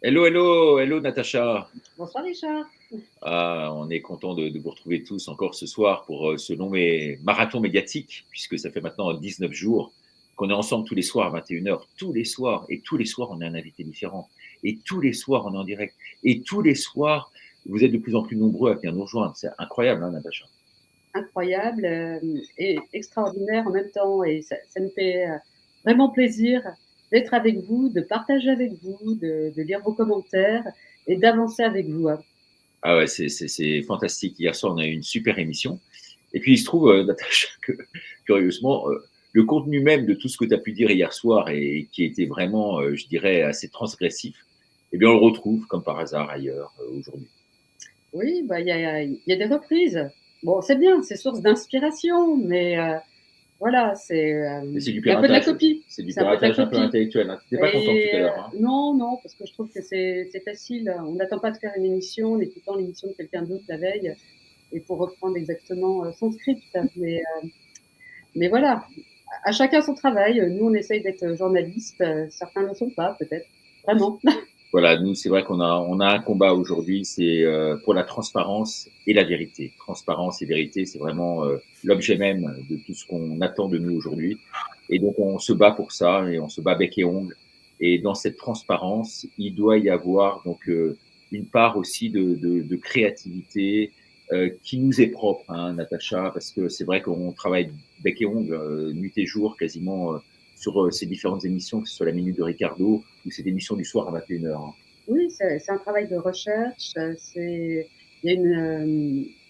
Hello, hello, hello Natacha. Bonsoir Richard. On est content de vous retrouver tous encore ce soir pour ce long marathon médiatique, puisque ça fait maintenant 19 jours qu'on est ensemble tous les soirs à 21 h, tous les soirs, et tous les soirs on a un invité différent, et tous les soirs on est en direct, et tous les soirs vous êtes de plus en plus nombreux à venir nous rejoindre. C'est incroyable, hein, Natacha. Incroyable et extraordinaire en même temps. Et ça me fait vraiment plaisir d'être avec vous, de partager avec vous, de lire vos commentaires et d'avancer avec vous. Ah ouais, c'est fantastique. Hier soir on a eu une super émission, et puis il se trouve, Natacha, que curieusement, le contenu même de tout ce que tu as pu dire hier soir et qui était vraiment, je dirais, assez transgressif, eh bien, on le retrouve comme par hasard ailleurs aujourd'hui. Oui, bah, il y a des reprises. Bon, c'est bien, c'est source d'inspiration, mais voilà, Mais c'est du il y a un peu de la piratage. copie. C'est du C'est un peu de la piratage un peu copie. intellectuel. Hein. Tu n'étais pas content tout à Et l'heure. Hein. non, non, parce que je trouve que c'est facile. On n'attend pas de faire une émission en écoutant l'émission de quelqu'un d'autre la veille et pour reprendre exactement son script. Mais voilà, à chacun son travail. Nous, on essaye d'être journalistes. Certains ne le sont pas, peut-être. Vraiment. Voilà, nous, c'est vrai qu'on a un combat aujourd'hui, c'est pour la transparence et la vérité. Transparence et vérité, c'est vraiment l'objet même de tout ce qu'on attend de nous aujourd'hui. Et donc, on se bat pour ça, et on se bat bec et ongle. Et dans cette transparence, il doit y avoir donc une part aussi de créativité qui nous est propre, hein, Natacha, parce que c'est vrai qu'on travaille bec et ongle, nuit et jour, quasiment sur ces différentes émissions, que ce soit la Minute de Ricardo ou cette émission du soir à 21 h. Hein. Oui, c'est un travail de recherche. Il y a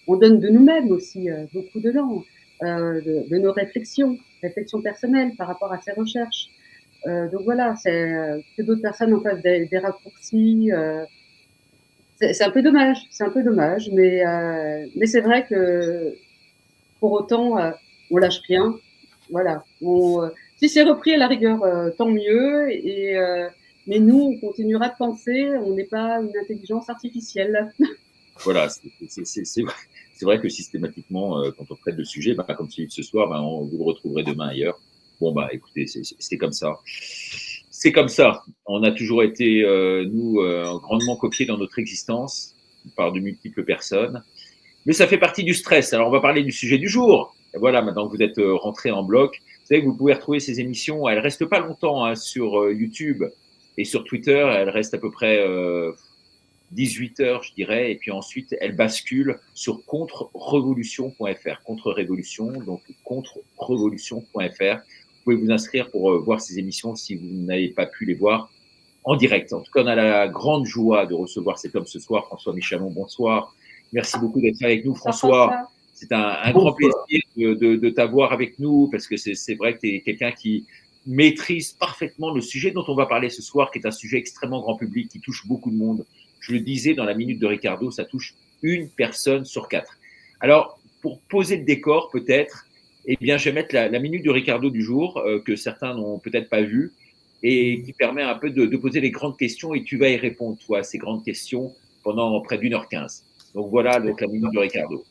on donne de nous-mêmes aussi beaucoup dedans, de nos réflexions personnelles par rapport à ces recherches. Donc voilà, que d'autres personnes en fassent des raccourcis. C'est un peu dommage, mais c'est vrai que pour autant, on lâche rien. Voilà. Si c'est repris à la rigueur, tant mieux. Mais nous, on continuera de penser. On n'est pas une intelligence artificielle. Voilà, c'est vrai que systématiquement, quand on traite de sujets, bah, comme celui de ce soir, bah, vous le retrouverez demain ailleurs. Bon, bah écoutez, c'est comme ça. C'est comme ça. On a toujours été, nous, grandement copiés dans notre existence par de multiples personnes. Mais ça fait partie du stress. Alors, on va parler du sujet du jour. Et voilà, maintenant que vous êtes rentrés en bloc, vous savez que vous pouvez retrouver ces émissions. Elles restent pas longtemps hein, sur YouTube et sur Twitter. Elles restent à peu près 18 heures, je dirais. Et puis ensuite, elles basculent sur contre-révolution.fr. Contre-révolution, donc contre-révolution.fr. Vous pouvez vous inscrire pour voir ces émissions si vous n'avez pas pu les voir en direct. En tout cas, on a la grande joie de recevoir cet homme ce soir, François Michalon. Bonsoir. Merci beaucoup d'être avec nous, Bonsoir, François. François. C'est un grand plaisir de t'avoir avec nous parce que c'est vrai que tu es quelqu'un qui maîtrise parfaitement le sujet dont on va parler ce soir, qui est un sujet extrêmement grand public, qui touche beaucoup de monde. Je le disais dans la minute de Ricardo, ça touche une personne sur 4. Alors, pour poser le décor, peut-être, eh bien, je vais mettre la minute de Ricardo du jour, que certains n'ont peut-être pas vue, et qui permet un peu de poser les grandes questions, et tu vas y répondre, toi, à ces grandes questions, pendant près d'1 h 15. Donc voilà, donc la minute de Ricardo.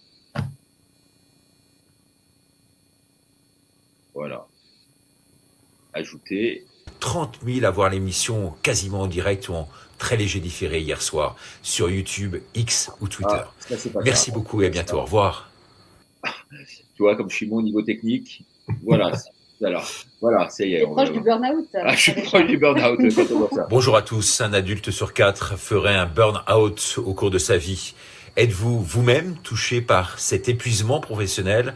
Voilà. Ajouter. 30 000 à voir l'émission quasiment en direct ou en très léger différé hier soir sur YouTube, X ou Twitter. Ah, ça, merci ça. beaucoup et à bientôt. Au revoir. Tu vois, comme je suis bon au niveau technique, voilà. Voilà, ça y est. Tu es proche du burn-out. Ah, je suis proche du burn-out quand on voit ça. Bonjour à tous. Un adulte sur 4 ferait un burn-out au cours de sa vie. Êtes-vous vous-même touché par cet épuisement professionnel ?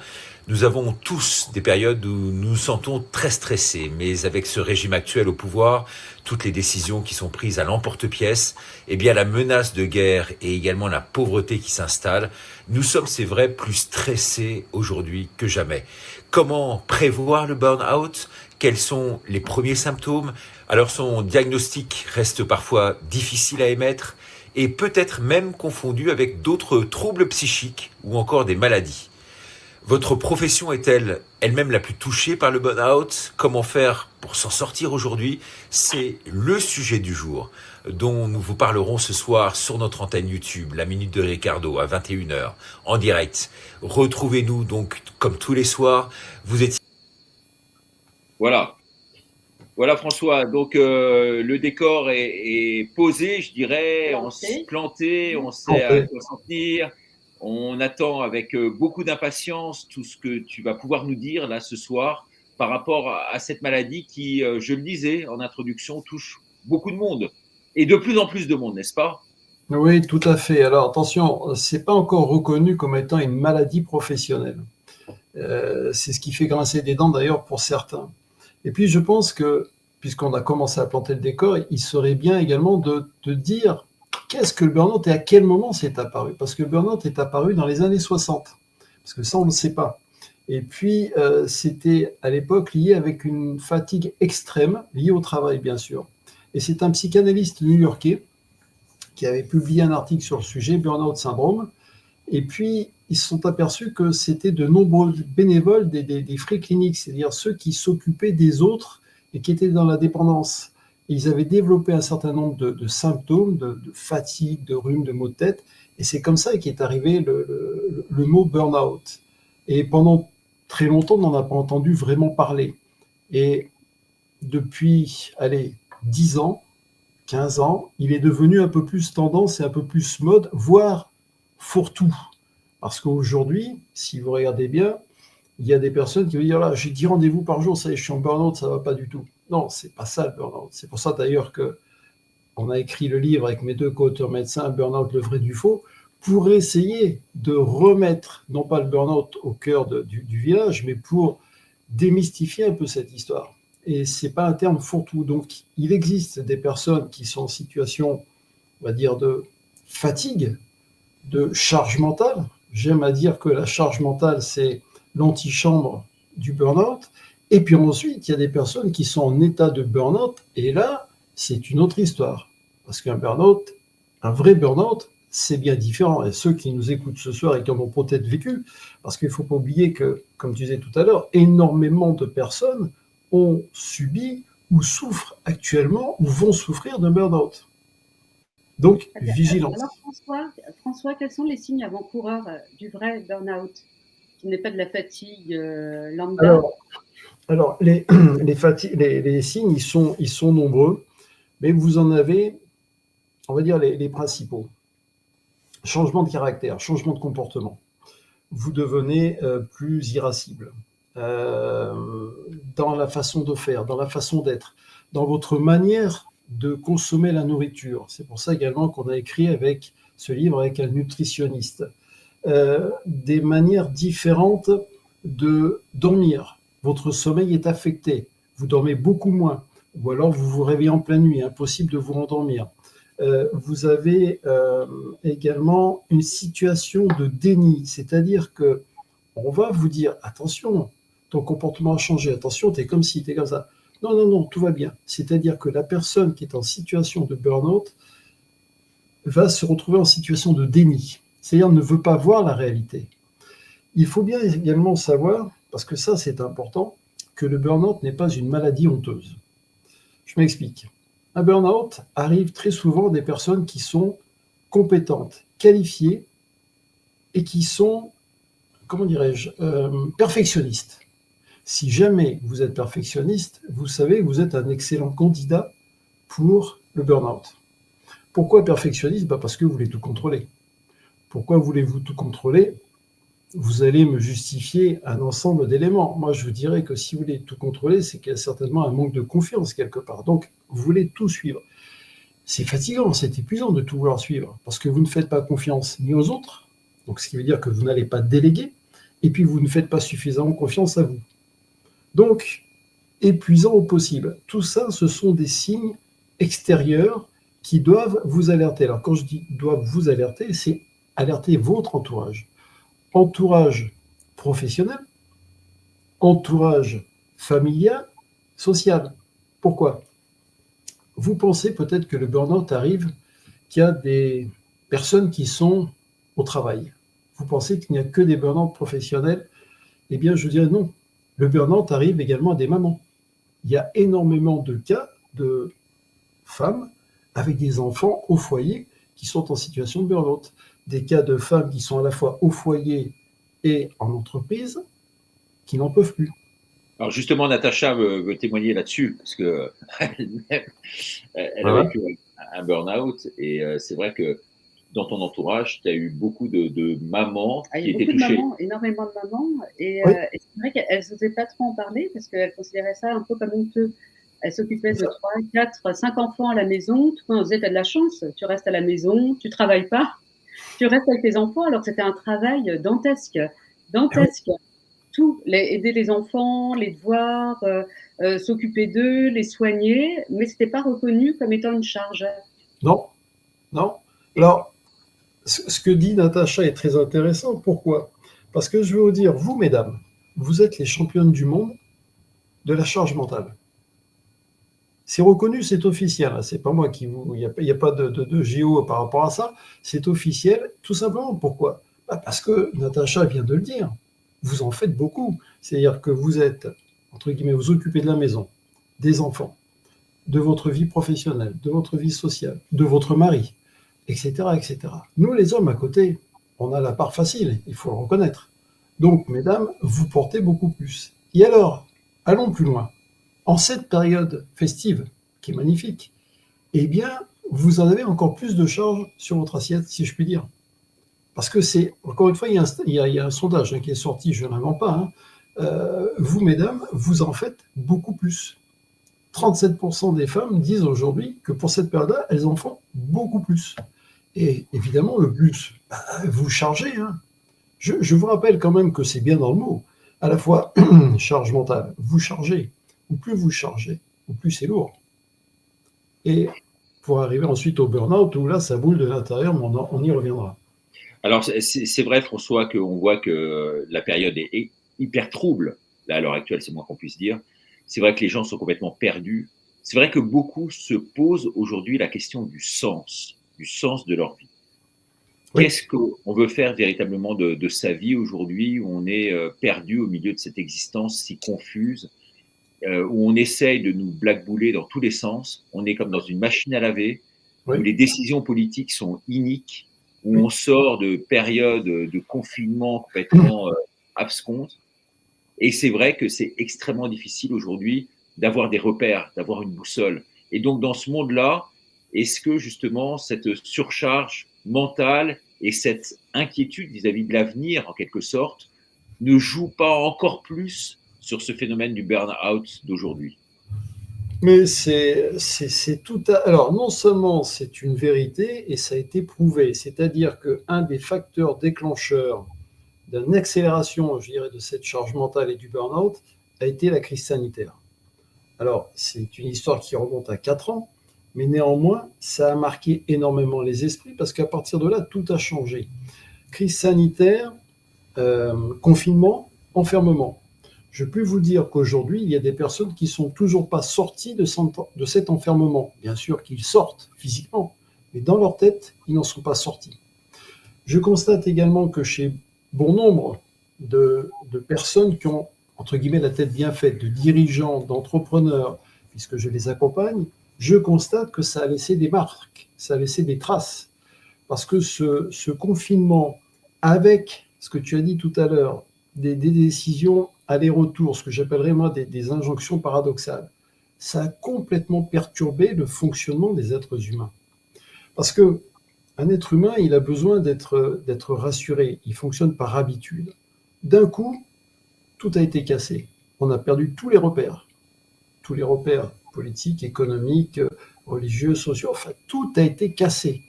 Nous avons tous des périodes où nous nous sentons très stressés, mais avec ce régime actuel au pouvoir, toutes les décisions qui sont prises à l'emporte-pièce, eh bien la menace de guerre et également la pauvreté qui s'installe, nous sommes, c'est vrai, plus stressés aujourd'hui que jamais. Comment prévoir le burn-out ? Quels sont les premiers symptômes ? Alors son diagnostic reste parfois difficile à émettre et peut-être même confondu avec d'autres troubles psychiques ou encore des maladies. Votre profession est-elle elle-même la plus touchée par le burn-out ? Comment faire pour s'en sortir aujourd'hui ? C'est le sujet du jour dont nous vous parlerons ce soir sur notre antenne YouTube, la Minute de Ricardo à 21 h en direct. Retrouvez-nous donc comme tous les soirs. Vous étiez... Voilà. Voilà François, donc le décor est posé, je dirais, on s'est planté, on sait à quoi s'en tenir, on attend avec beaucoup d'impatience tout ce que tu vas pouvoir nous dire là ce soir par rapport à cette maladie qui, je le disais en introduction, touche beaucoup de monde et de plus en plus de monde, n'est-ce pas? Oui, tout à fait. Alors attention, c'est pas encore reconnu comme étant une maladie professionnelle. C'est ce qui fait grincer des dents d'ailleurs pour certains. Et puis je pense que, puisqu'on a commencé à planter le décor, il serait bien également de dire qu'est-ce que le burn-out et à quel moment c'est apparu. Parce que le burn-out est apparu dans les années 60. Parce que ça, on ne sait pas. Et puis, c'était à l'époque lié avec une fatigue extrême, liée au travail, bien sûr. Et c'est un psychanalyste new-yorkais qui avait publié un article sur le sujet, Burnout Syndrome. Et puis, ils se sont aperçus que c'était de nombreux bénévoles des free cliniques, c'est-à-dire ceux qui s'occupaient des autres et qui étaient dans la dépendance. Et ils avaient développé un certain nombre de symptômes, de fatigue, de rhume, de maux de tête. Et c'est comme ça qu'est arrivé le mot burn-out. Et pendant très longtemps, on n'en a pas entendu vraiment parler. Et depuis, 10 ans, 15 ans, il est devenu un peu plus tendance et un peu plus mode, voire fourre-tout. Parce qu'aujourd'hui, si vous regardez bien, il y a des personnes qui vont dire là, j'ai 10 rendez-vous par jour, ça y est, je suis en burn-out, ça va pas du tout. Non, c'est pas ça le burn-out. C'est pour ça d'ailleurs que on a écrit le livre avec mes 2 co-auteurs médecins, Burn-out, le vrai du faux, pour essayer de remettre, non pas le burn-out au cœur du village, mais pour démystifier un peu cette histoire. Et c'est pas un terme fourre-tout. Donc, il existe des personnes qui sont en situation, on va dire, de fatigue, de charge mentale. J'aime à dire que la charge mentale, c'est l'antichambre du burn-out. Et puis ensuite, il y a des personnes qui sont en état de burn-out. Et là, c'est une autre histoire. Parce qu'un burn-out, un vrai burn-out, c'est bien différent. Et ceux qui nous écoutent ce soir et qui en ont peut-être vécu, parce qu'il ne faut pas oublier que, comme tu disais tout à l'heure, énormément de personnes ont subi ou souffrent actuellement ou vont souffrir d'un burn-out. Donc, vigilance. Alors François, quels sont les signes avant-coureurs du vrai burn-out, qui n'est pas de la fatigue lambda? Alors les signes, ils sont nombreux, mais vous en avez, on va dire, les principaux. Changement de caractère, changement de comportement. Vous devenez plus irascible dans la façon de faire, dans la façon d'être, dans votre manière de consommer la nourriture. C'est pour ça également qu'on a écrit avec ce livre avec un nutritionniste. Des manières différentes de dormir. Votre sommeil est affecté. Vous dormez beaucoup moins. Ou alors vous vous réveillez en pleine nuit. Impossible de vous rendormir. Vous avez également une situation de déni. C'est-à-dire que on va vous dire, attention, ton comportement a changé. Attention, tu es comme ci, tu es comme ça. Non, non, non, tout va bien. C'est-à-dire que la personne qui est en situation de burn-out va se retrouver en situation de déni. C'est-à-dire ne veut pas voir la réalité. Il faut bien également savoir, parce que ça c'est important, que le burn-out n'est pas une maladie honteuse. Je m'explique. Un burn-out arrive très souvent des personnes qui sont compétentes, qualifiées et qui sont, comment dirais-je, perfectionnistes. Si jamais vous êtes perfectionniste, vous savez que vous êtes un excellent candidat pour le burn-out. Pourquoi perfectionniste? Parce que vous voulez tout contrôler. Pourquoi voulez-vous tout contrôler? Vous allez me justifier un ensemble d'éléments. Moi, je vous dirais que si vous voulez tout contrôler, c'est qu'il y a certainement un manque de confiance quelque part. Donc, vous voulez tout suivre. C'est fatigant, c'est épuisant de tout vouloir suivre, parce que vous ne faites pas confiance ni aux autres, donc ce qui veut dire que vous n'allez pas déléguer, et puis vous ne faites pas suffisamment confiance à vous. Donc, épuisant au possible. Tout ça, ce sont des signes extérieurs qui doivent vous alerter. Alors, quand je dis doivent vous alerter, c'est alerter votre entourage. Entourage professionnel, entourage familial, social. Pourquoi? Vous pensez peut-être que le burn-out arrive, qu'il y a des personnes qui sont au travail. Vous pensez qu'il n'y a que des burn-out professionnels? Eh bien, je dirais non. Le burn-out arrive également à des mamans. Il y a énormément de cas de femmes avec des enfants au foyer qui sont en situation de burn-out. Des cas de femmes qui sont à la fois au foyer et en entreprise qui n'en peuvent plus. Alors justement, Natacha veut témoigner là-dessus, parce que elle-même, elle a Voilà. vécu un burn-out, et c'est vrai que dans ton entourage, tu as eu beaucoup de mamans Ah, il qui y a étaient beaucoup de touchées. mamans, énormément de mamans, Oui, et c'est vrai qu'elles n'osaient pas trop en parler parce qu'elles considéraient ça un peu comme honteux. Elles s'occupaient c'est de ça. 3, 4, 5 enfants à la maison. Tout le monde disait, t'as de la chance, tu restes à la maison, tu travailles pas, tu restes avec tes enfants, alors que c'était un travail dantesque, Eh oui. dantesque. Tout, aider les enfants, les devoirs, s'occuper d'eux, les soigner, mais c'était pas reconnu comme étant une charge. Non, non. Et, Alors, ce que dit Natacha est très intéressant. Pourquoi? Parce que je veux vous dire, vous, mesdames, vous êtes les championnes du monde de la charge mentale. C'est reconnu, c'est officiel. Hein. C'est pas moi qui vous. Il n'y a pas de géo par rapport à ça. C'est officiel, tout simplement. Pourquoi? Bah, parce que Natacha vient de le dire. Vous en faites beaucoup. C'est-à-dire que vous êtes, entre guillemets, vous occupez de la maison, des enfants, de votre vie professionnelle, de votre vie sociale, de votre mari, etc., etc. Nous, les hommes, à côté, on a la part facile, il faut le reconnaître. Donc, mesdames, vous portez beaucoup plus. Et alors, allons plus loin. En cette période festive, qui est magnifique, eh bien, vous en avez encore plus de charges sur votre assiette, si je puis dire. Parce que c'est, encore une fois, il y a un sondage qui est sorti, je n'invente pas. Hein. Vous, mesdames, vous en faites beaucoup plus. 37% des femmes disent aujourd'hui que pour cette période-là, elles en font beaucoup plus. Et évidemment, le plus, bah, vous chargez. Hein. Je vous rappelle quand même que c'est bien dans le mot. À la fois charge mentale, vous chargez. Ou plus vous chargez, ou plus c'est lourd. Et pour arriver ensuite au burn-out, où là, ça boule de l'intérieur, mais on y reviendra. Alors c'est vrai, François, qu'on voit que la période est hyper trouble. Là, à l'heure actuelle, c'est moins qu'on puisse dire. C'est vrai que les gens sont complètement perdus. C'est vrai que beaucoup se posent aujourd'hui la question du sens de leur vie. Oui, Qu'est-ce qu'on veut faire véritablement de sa vie aujourd'hui, où on est perdu au milieu de cette existence si confuse, où on essaye de nous blackbouler dans tous les sens. On est comme dans une machine à laver, où oui, les décisions politiques sont iniques, où oui. on sort de périodes de confinement complètement absconses. Et c'est vrai que c'est extrêmement difficile aujourd'hui d'avoir des repères, d'avoir une boussole. Et donc, dans ce monde-là, est-ce que justement cette surcharge mentale et cette inquiétude vis-à-vis de l'avenir, en quelque sorte, ne joue pas encore plus sur ce phénomène du burn-out d'aujourd'hui? Mais c'est tout à... Alors, non seulement c'est une vérité, et ça a été prouvé, c'est-à-dire qu'un des facteurs déclencheurs d'une accélération, je dirais, de cette charge mentale et du burn-out a été la crise sanitaire. Alors, c'est une histoire qui remonte à 4 ans, mais néanmoins, ça a marqué énormément les esprits parce qu'à partir de là, tout a changé. Crise sanitaire, confinement, enfermement. Je peux vous dire qu'aujourd'hui, il y a des personnes qui ne sont toujours pas sorties de cet enfermement. Bien sûr qu'ils sortent physiquement, mais dans leur tête, ils n'en sont pas sortis. Je constate également que chez bon nombre de personnes qui ont, entre guillemets, la tête bien faite, de dirigeants, d'entrepreneurs, puisque je les accompagne, je constate que ça a laissé des marques, ça a laissé des traces. Parce que ce confinement, avec ce que tu as dit tout à l'heure, des décisions aller-retour, ce que j'appellerais moi des injonctions paradoxales, ça a complètement perturbé le fonctionnement des êtres humains. Parce que un être humain, il a besoin d'être rassuré. Il fonctionne par habitude. D'un coup, tout a été cassé. On a perdu tous les repères politiques, économiques, religieux, sociaux. Enfin, tout a été cassé.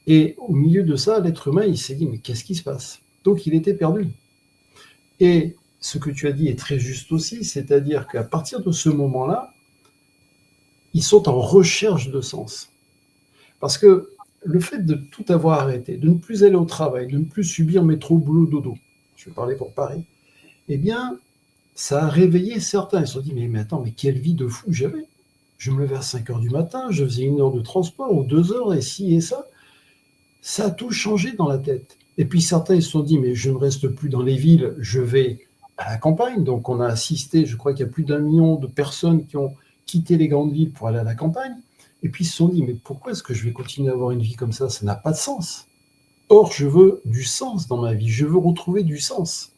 Et au milieu de ça, l'être humain, il s'est dit, mais qu'est-ce qui se passe? Donc, il était perdu. Et ce que tu as dit est très juste aussi, c'est-à-dire qu'à partir de ce moment-là, ils sont en recherche de sens. Parce que le fait de tout avoir arrêté, de ne plus aller au travail, de ne plus subir métro, boulot, dodo, je vais parler pour Paris, eh bien, ça a réveillé certains. Ils se sont dit, mais attends, mais quelle vie de fou j'avais. Je me levais à 5 heures du matin, je faisais 1 heure de transport ou 2 heures, et ci et ça. Ça a tout changé dans la tête. Et puis certains, ils se sont dit, mais je ne reste plus dans les villes, je vais à la campagne. Donc on a assisté, je crois qu'il y a plus d'1 million de personnes qui ont quitté les grandes villes pour aller à la campagne. Et puis ils se sont dit, mais pourquoi est-ce que je vais continuer à avoir une vie comme ça? Ça n'a pas de sens. Or, je veux du sens dans ma vie, je veux retrouver du sens.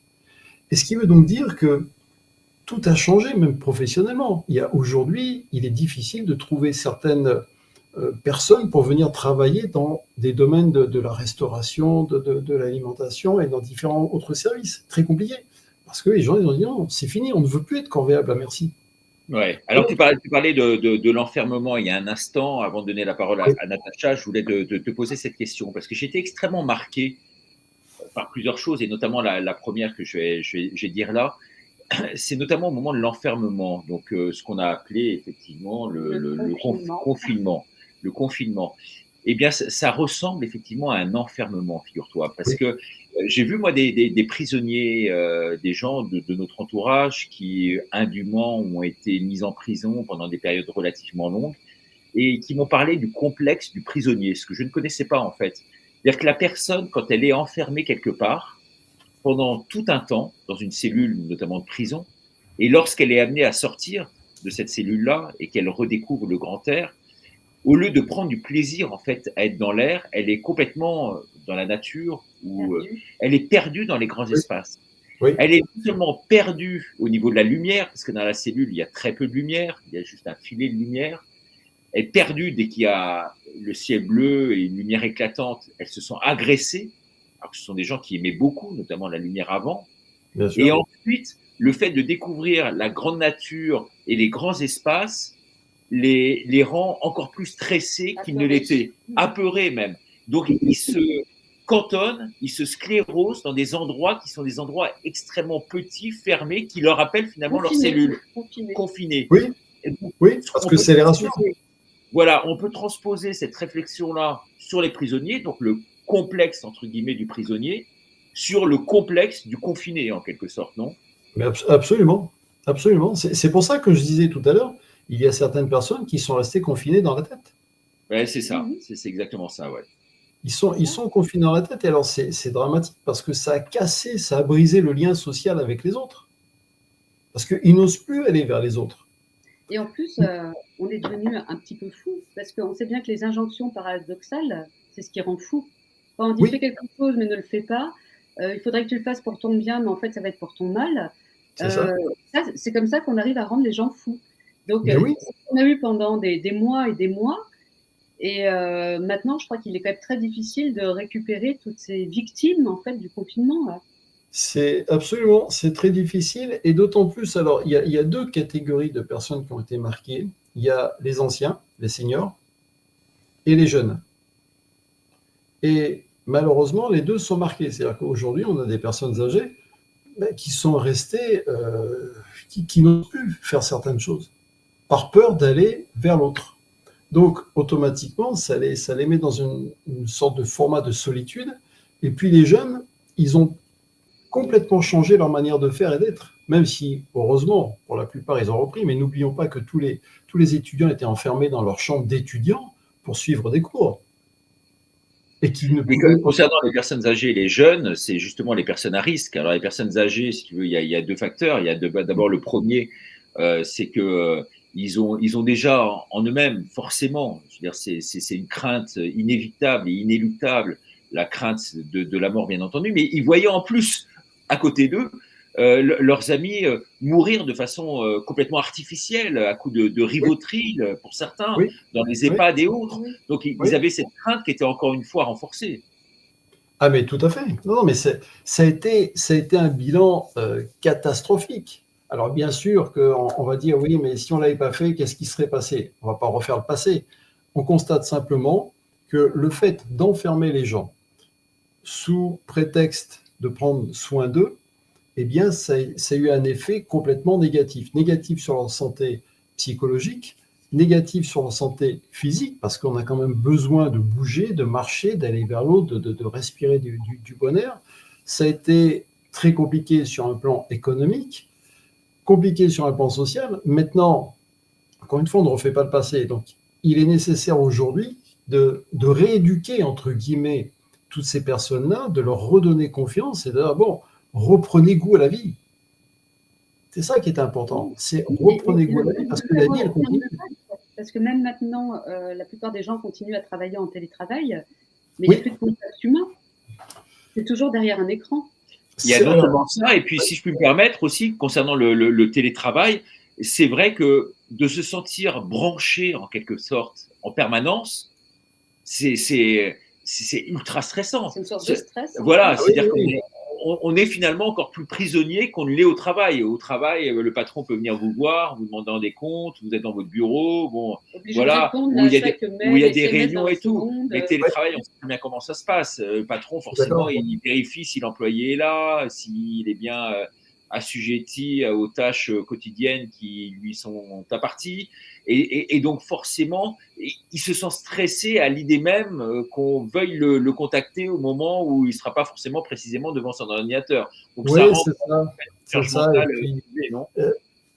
Et ce qui veut donc dire que tout a changé, même professionnellement. Aujourd'hui, il est difficile de trouver certaines personnes pour venir travailler dans des domaines de la restauration, de l'alimentation et dans différents autres services. Très compliqué. Parce que les gens, ils ont dit non, c'est fini, on ne veut plus être corvéable à merci. Ouais. Alors, tu parlais de l'enfermement il y a un instant. Avant de donner la parole à Natacha, je voulais te poser cette question parce que j'étais extrêmement marqué par plusieurs choses et notamment la première que je vais dire là. C'est notamment au moment de l'enfermement, donc ce qu'on a appelé effectivement le confinement. Le confinement. Eh bien, ça ressemble effectivement à un enfermement, figure-toi, parce que j'ai vu moi des prisonniers, des gens de notre entourage qui indûment ont été mis en prison pendant des périodes relativement longues et qui m'ont parlé du complexe du prisonnier, ce que je ne connaissais pas en fait. C'est-à-dire que la personne, quand elle est enfermée quelque part, pendant tout un temps, dans une cellule notamment de prison, et lorsqu'elle est amenée à sortir de cette cellule-là et qu'elle redécouvre le grand air, au lieu de prendre du plaisir en fait à être dans l'air, elle est complètement dans la nature ou elle est perdue dans les grands espaces. Oui. Elle est non seulement perdue au niveau de la lumière, parce que dans la cellule, il y a très peu de lumière, il y a juste un filet de lumière. Elle est perdue dès qu'il y a le ciel bleu et une lumière éclatante, elles se sont agressées. Alors que ce sont des gens qui aimaient beaucoup, notamment la lumière avant. Bien sûr. Et ensuite, le fait de découvrir la grande nature et les grands espaces les rend encore plus stressés qu'ils ne l'étaient, apeurés même. Donc, ils se cantonnent, ils se sclérosent dans des endroits qui sont des endroits extrêmement petits, fermés, qui leur rappellent finalement leurs cellules confinées. Oui, oui, parce que c'est les rassurants. Voilà, on peut transposer cette réflexion-là sur les prisonniers, donc le complexe, entre guillemets, du prisonnier, sur le complexe du confiné, en quelque sorte, non? Mais absolument, absolument. C'est pour ça que je disais tout à l'heure, il y a certaines personnes qui sont restées confinées dans la tête. Ouais, c'est ça, c'est exactement ça, ouais. Ils sont confinés dans la tête, et alors c'est dramatique, parce que ça a cassé, ça a brisé le lien social avec les autres. Parce qu'ils n'osent plus aller vers les autres. Et en plus, on est devenu un petit peu fou, parce qu'on sait bien que les injonctions paradoxales, c'est ce qui rend fou. Quand on dit fais quelque chose mais ne le fais pas, il faudrait que tu le fasses pour ton bien, mais en fait ça va être pour ton mal. C'est comme ça qu'on arrive à rendre les gens fous. Donc, on a eu pendant des mois et des mois, et maintenant je crois qu'il est quand même très difficile de récupérer toutes ces victimes en fait du confinement. Là. C'est absolument, c'est très difficile, et d'autant plus, alors il y a deux catégories de personnes qui ont été marquées. Il y a les anciens, les seniors, et les jeunes. Et malheureusement, les deux sont marqués. C'est-à-dire qu'aujourd'hui, on a des personnes âgées qui sont restées, qui n'ont plus faire certaines choses, par peur d'aller vers l'autre. Donc, automatiquement, ça les met dans une sorte de format de solitude. Et puis les jeunes, ils ont complètement changé leur manière de faire et d'être, même si, heureusement, pour la plupart, ils ont repris, mais n'oublions pas que tous les étudiants étaient enfermés dans leur chambre d'étudiants pour suivre des cours. Et concernant les personnes âgées et les jeunes, c'est justement les personnes à risque. Alors, les personnes âgées, si tu veux, il y a deux facteurs. Il y a d'abord le premier, c'est que ils ont déjà en eux-mêmes, forcément, je veux dire, c'est une crainte inévitable et inéluctable, la crainte de la mort, bien entendu, mais ils voyaient en plus, à côté d'eux, leurs amis mourir de façon complètement artificielle, à coup de rivotril pour certains, dans les EHPAD et autres. Donc, ils avaient cette crainte qui était encore une fois renforcée. Ah, mais tout à fait. Non, mais ça a été un bilan catastrophique. Alors, bien sûr qu'on va dire, oui, mais si on ne l'avait pas fait, qu'est-ce qui serait passé? On ne va pas refaire le passé. On constate simplement que le fait d'enfermer les gens sous prétexte de prendre soin d'eux, eh bien, ça a eu un effet complètement négatif. Négatif sur leur santé psychologique, négatif sur leur santé physique, parce qu'on a quand même besoin de bouger, de marcher, d'aller vers l'autre, de respirer du bon air. Ça a été très compliqué sur un plan économique, compliqué sur un plan social. Maintenant, encore une fois, on ne refait pas le passé. Donc, il est nécessaire aujourd'hui de rééduquer, entre guillemets, toutes ces personnes-là, de leur redonner confiance et de dire, bon, reprenez goût à la vie. C'est ça qui est important. C'est reprenez goût à la vie, parce que la vie, elle continue. Parce que même maintenant, la plupart des gens continuent à travailler en télétravail, mais il n'y a plus de contact humain. C'est toujours derrière un écran. Il y a non seulement ça, et puis si je puis me permettre aussi, concernant le télétravail, c'est vrai que de se sentir branché en quelque sorte en permanence, c'est ultra stressant. C'est une source de stress. Voilà, c'est-à-dire oui. qu'on est finalement encore plus prisonnier qu'on ne l'est au travail. Au travail, le patron peut venir vous voir, vous demander des comptes, vous êtes dans votre bureau, bon, Obligé voilà, de répondre où à il y a chaque des, mail, où il y a des SMS réunions dans la et tout. seconde. Mais télétravail, on sait très bien comment ça se passe. Le patron, forcément, il vérifie si l'employé est là, s'il est bien assujetti aux tâches quotidiennes qui lui sont imparties. Et donc, forcément, il se sent stressé à l'idée même qu'on veuille le contacter au moment où il ne sera pas forcément précisément devant son ordinateur. Donc, Oui, ça rend c'est ça. C'est charge ça. Et mentale puis, élevée, non?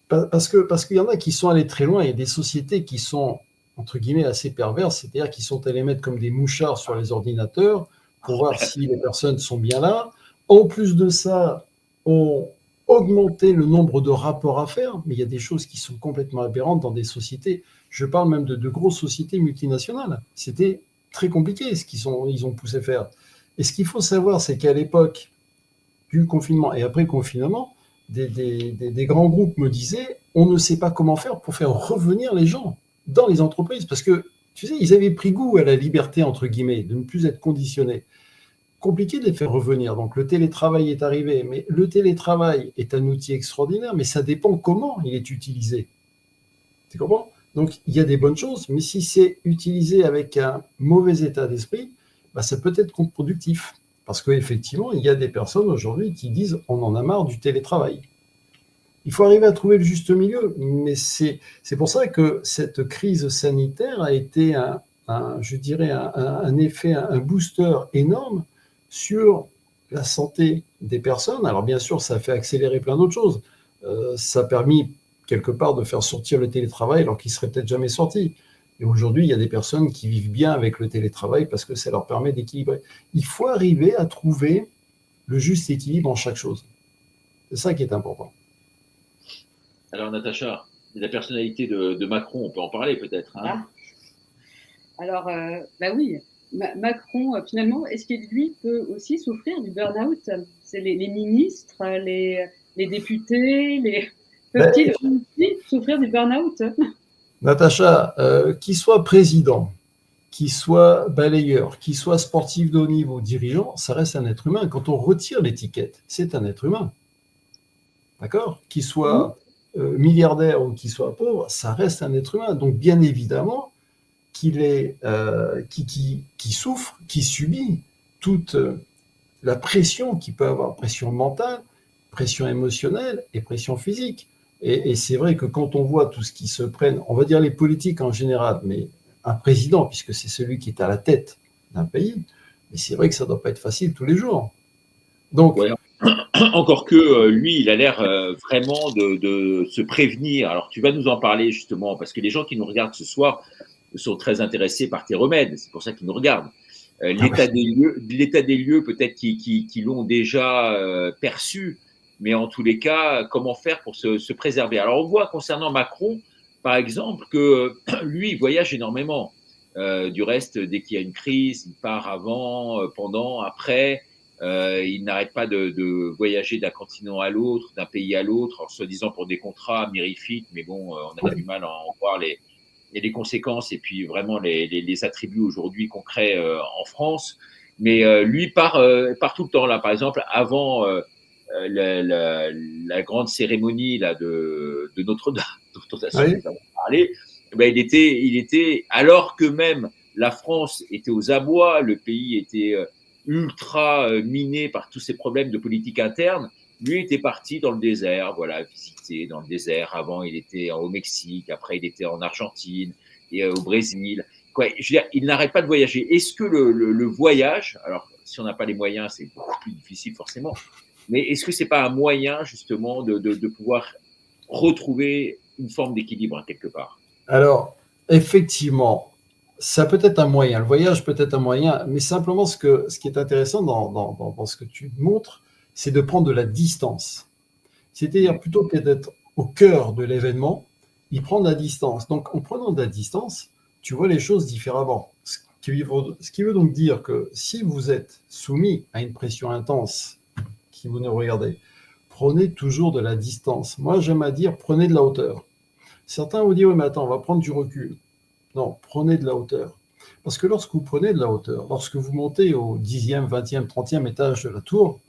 parce qu'il y en a qui sont allés très loin. Il y a des sociétés qui sont, entre guillemets, assez perverses, c'est-à-dire qui sont allées mettre comme des mouchards sur les ordinateurs pour voir si les personnes sont bien là. En plus de ça, on augmenté le nombre de rapports à faire, mais il y a des choses qui sont complètement aberrantes dans des sociétés. Je parle même de grosses sociétés multinationales. C'était très compliqué ce ils ont poussé faire. Et ce qu'il faut savoir, c'est qu'à l'époque du confinement et après le confinement, des grands groupes me disaient on ne sait pas comment faire pour faire revenir les gens dans les entreprises. Parce que, tu sais, ils avaient pris goût à la liberté, entre guillemets, de ne plus être conditionnés. Compliqué de les faire revenir. Donc le télétravail est arrivé, mais le télétravail est un outil extraordinaire, mais ça dépend comment il est utilisé. Tu comprends? Donc il y a des bonnes choses, mais si c'est utilisé avec un mauvais état d'esprit, bah, ça peut être contre-productif. Parce qu'effectivement, il y a des personnes aujourd'hui qui disent on en a marre du télétravail. Il faut arriver à trouver le juste milieu, mais c'est pour ça que cette crise sanitaire a été je dirais un effet, un booster énorme sur la santé des personnes. Alors bien sûr, ça a fait accélérer plein d'autres choses. Ça a permis quelque part de faire sortir le télétravail alors qu'il serait peut-être jamais sorti. Et aujourd'hui, il y a des personnes qui vivent bien avec le télétravail parce que ça leur permet d'équilibrer. Il faut arriver à trouver le juste équilibre en chaque chose. C'est ça qui est important. Alors, Natacha, la personnalité de Macron, on peut en parler peut-être. Hein? Alors, bah oui, Macron, finalement, est-ce qu'il, lui, peut aussi souffrir du burn-out? C'est les ministres, les députés, peuvent-ils aussi souffrir du burn-out? Natacha, qu'il soit président, qu'il soit balayeur, qu'il soit sportif de haut niveau, dirigeant, ça reste un être humain. Quand on retire l'étiquette, c'est un être humain. D'accord? Qu'il soit milliardaire ou qu'il soit pauvre, ça reste un être humain. Donc, bien évidemment, qu'il souffre, qui subit toute la pression qu'il peut avoir, pression mentale, pression émotionnelle et pression physique. Et c'est vrai que quand on voit tout ce qui se prennent, on va dire les politiques en général, mais un président, puisque c'est celui qui est à la tête d'un pays, mais c'est vrai que ça ne doit pas être facile tous les jours. Donc, ouais. Encore que lui, il a l'air vraiment de se prévenir. Alors, tu vas nous en parler justement, parce que les gens qui nous regardent ce soir sont très intéressés par tes remèdes. C'est pour ça qu'ils nous regardent. L'état des lieux, peut-être qui l'ont déjà perçu, mais en tous les cas, comment faire pour se préserver? Alors, on voit concernant Macron, par exemple, que lui, il voyage énormément. Du reste, dès qu'il y a une crise, il part avant, pendant, après. Il n'arrête pas de voyager d'un continent à l'autre, d'un pays à l'autre, soi-disant pour des contrats mirifiques, mais bon, on a du mal à en voir les conséquences et puis vraiment les attributs aujourd'hui concrets en France. Mais lui part tout le temps là. Par exemple, avant la grande cérémonie là de Notre-Dame, dont nous avons parlé, ben, il était alors que même la France était aux abois, le pays était ultra miné par tous ces problèmes de politique interne. Lui était parti dans le désert, voilà, visiter dans le désert. Avant, il était au Mexique, après, il était en Argentine et au Brésil. Quoi, je veux dire, il n'arrête pas de voyager. Est-ce que le voyage, alors si on n'a pas les moyens, c'est beaucoup plus difficile forcément, mais est-ce que c'est pas un moyen justement de pouvoir retrouver une forme d'équilibre quelque part? Alors, effectivement, ça peut être un moyen. Le voyage peut être un moyen, mais simplement ce qui est intéressant dans ce que tu montres, c'est de prendre de la distance. C'est-à-dire, plutôt que d'être au cœur de l'événement, il prend de la distance. Donc, en prenant de la distance, tu vois les choses différemment. Ce qui veut donc dire que si vous êtes soumis à une pression intense qui vous nous regardez, prenez toujours de la distance. Moi, j'aime à dire, prenez de la hauteur. Certains vous disent, oui, mais attends, on va prendre du recul. Non, prenez de la hauteur. Parce que lorsque vous prenez de la hauteur, lorsque vous montez au 10e, 20e, 30e étage de la tour,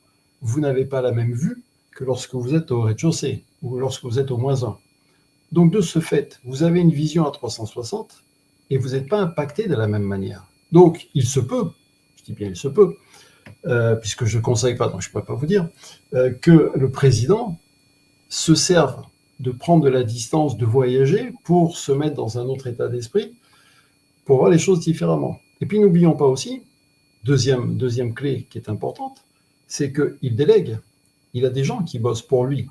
vous n'avez pas la même vue que lorsque vous êtes au rez-de-chaussée ou lorsque vous êtes au -1. Donc, de ce fait, vous avez une vision à 360 et vous n'êtes pas impacté de la même manière. Donc, il se peut, je dis bien il se peut, puisque je ne conseille pas, donc je ne pourrais pas vous dire, que le président se serve de prendre de la distance, de voyager pour se mettre dans un autre état d'esprit, pour voir les choses différemment. Et puis, n'oublions pas aussi, deuxième clé qui est importante, c'est qu'il délègue. Il a des gens qui bossent pour lui.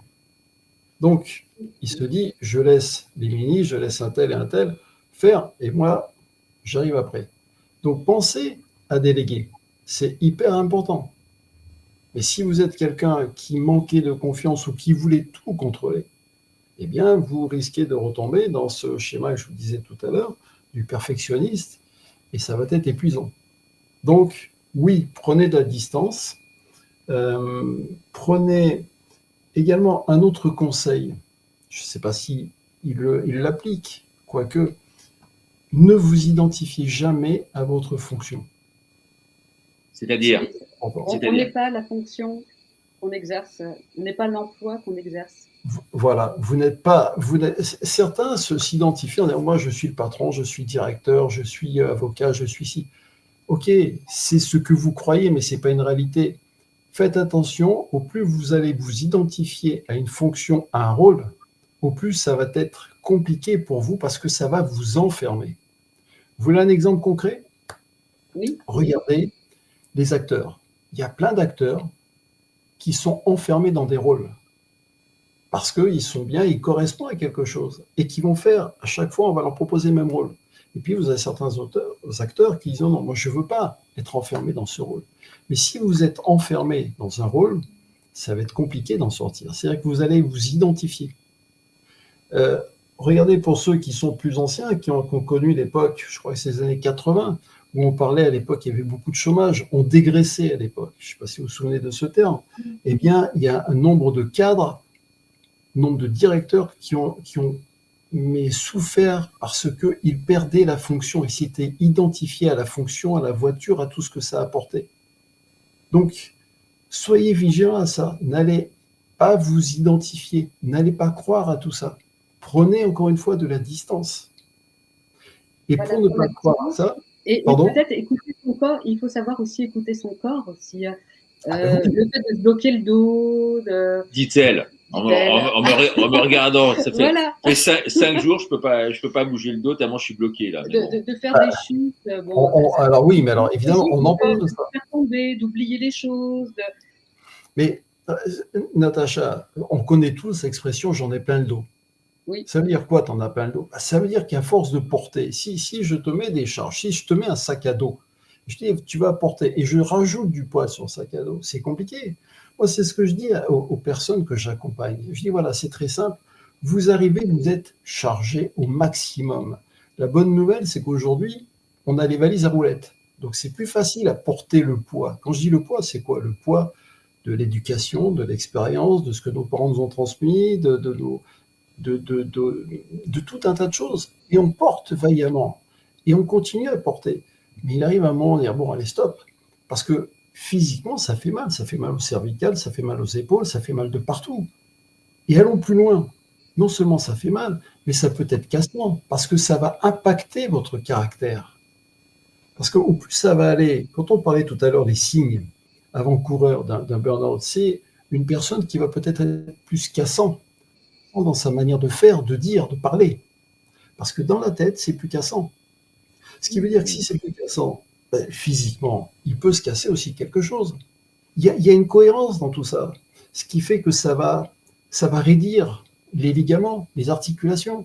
Donc, il se dit, je laisse les ministres, je laisse un tel et un tel faire, et moi, j'arrive après. Donc, pensez à déléguer. C'est hyper important. Mais si vous êtes quelqu'un qui manquait de confiance ou qui voulait tout contrôler, eh bien, vous risquez de retomber dans ce schéma que je vous disais tout à l'heure, du perfectionniste, et ça va être épuisant. Donc, oui, prenez de la distance. Prenez également un autre conseil. Je ne sais pas si il l'applique, quoique, ne vous identifiez jamais à votre fonction. C'est-à-dire on n'est pas la fonction qu'on exerce, on n'est pas l'emploi qu'on exerce. Voilà, certains s'identifient en disant, moi je suis le patron, je suis directeur, je suis avocat, je suis ci. Ok, c'est ce que vous croyez, mais ce n'est pas une réalité. Faites attention, au plus vous allez vous identifier à une fonction, à un rôle, au plus ça va être compliqué pour vous parce que ça va vous enfermer. Vous voulez un exemple concret? Oui. Regardez les acteurs. Il y a plein d'acteurs qui sont enfermés dans des rôles parce qu'ils sont bien, ils correspondent à quelque chose et qui vont faire, à chaque fois, on va leur proposer le même rôle. Et puis, vous avez certains acteurs qui disent non, moi, je ne veux pas être enfermé dans ce rôle. Mais si vous êtes enfermé dans un rôle, ça va être compliqué d'en sortir. C'est-à-dire que vous allez vous identifier. Regardez pour ceux qui sont plus anciens, qui ont connu l'époque, je crois que c'est les années 80, où on parlait à l'époque, il y avait beaucoup de chômage, on dégraissait à l'époque. Je ne sais pas si vous vous souvenez de ce terme. Eh bien, il y a un nombre de cadres, nombre de directeurs qui ont mais souffert parce qu'ils perdaient la fonction. Ils s'étaient identifiés à la fonction, à la voiture, à tout ce que ça apportait. Donc, soyez vigilants à ça. N'allez pas vous identifier. N'allez pas croire à tout ça. Prenez encore une fois de la distance. Et voilà, pour ne pas croire à ça... Et peut-être écouter son corps. Il faut savoir aussi écouter son corps aussi. Le fait de se bloquer le dos. Dit-elle. En me regardant, ça fait, voilà. fait 5 jours, je peux pas bouger le dos tellement je suis bloqué là. De faire des chutes. Bon, alors oui, mais alors évidemment, on en parle de ça. Faire tomber, d'oublier les choses. Mais Natacha, on connaît tous l'expression j'en ai plein le dos. Oui. Ça veut dire quoi, t'en as plein le dos? Ça veut dire qu'à force de porter, si je te mets des charges, si je te mets un sac à dos, je dis tu vas porter et je rajoute du poids sur le sac à dos, c'est compliqué. Moi, c'est ce que je dis aux personnes que j'accompagne. Je dis, voilà, c'est très simple. Vous arrivez, vous êtes chargé au maximum. La bonne nouvelle, c'est qu'aujourd'hui, on a les valises à roulettes. Donc, c'est plus facile à porter le poids. Quand je dis le poids, c'est quoi? Le poids de l'éducation, de l'expérience, de ce que nos parents nous ont transmis, de tout un tas de choses. Et on porte vaillamment. Et on continue à porter. Mais il arrive un moment de dire, bon, allez, stop. Parce que physiquement, ça fait mal au cervical, ça fait mal aux épaules, ça fait mal de partout. Et allons plus loin. Non seulement ça fait mal, mais ça peut être cassant, parce que ça va impacter votre caractère. Parce qu'au plus ça va aller, quand on parlait tout à l'heure des signes avant-coureurs d'un burn-out, c'est une personne qui va peut-être être plus cassant dans sa manière de faire, de dire, de parler. Parce que dans la tête, c'est plus cassant. Ce qui veut dire que si c'est plus cassant, physiquement, il peut se casser aussi quelque chose. Il y a une cohérence dans tout ça, ce qui fait que ça va raidir les ligaments, les articulations.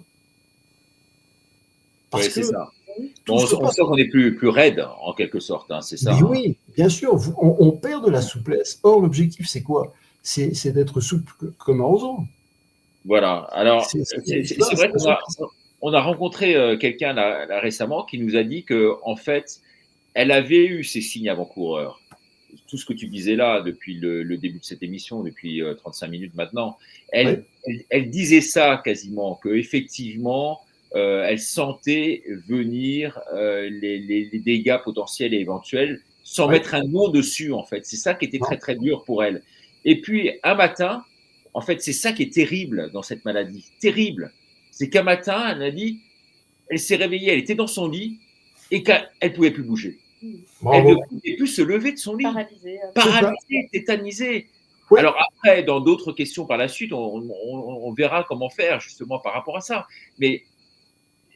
Parce que c'est ça. On sent qu'on est plus raide, en quelque sorte, hein, c'est ça. Mais oui, bien sûr, on perd de la souplesse. Or, l'objectif, c'est quoi? C'est d'être souple comme un roseau. Voilà. Alors, c'est vrai qu'on a rencontré quelqu'un là récemment qui nous a dit que, en fait, elle avait eu ces signes avant-coureurs. tout ce que tu disais là depuis le début de cette émission, depuis 35 minutes maintenant, Oui. elle disait ça quasiment, qu'effectivement, elle sentait venir les dégâts potentiels et éventuels sans Oui. mettre un nom dessus, en fait. C'est ça qui était Non. très, très dur pour elle. Et puis, un matin, en fait, c'est ça qui est terrible dans cette maladie. Terrible. C'est qu'un matin, elle a dit, elle s'est réveillée, elle était dans son lit et qu'elle ne pouvait plus bouger. Elle Bravo. ne pouvait plus se lever de son lit. Paralysée. Paralysée, tétanisée. Oui. Alors après, dans d'autres questions par la suite, on verra comment faire justement par rapport à ça. Mais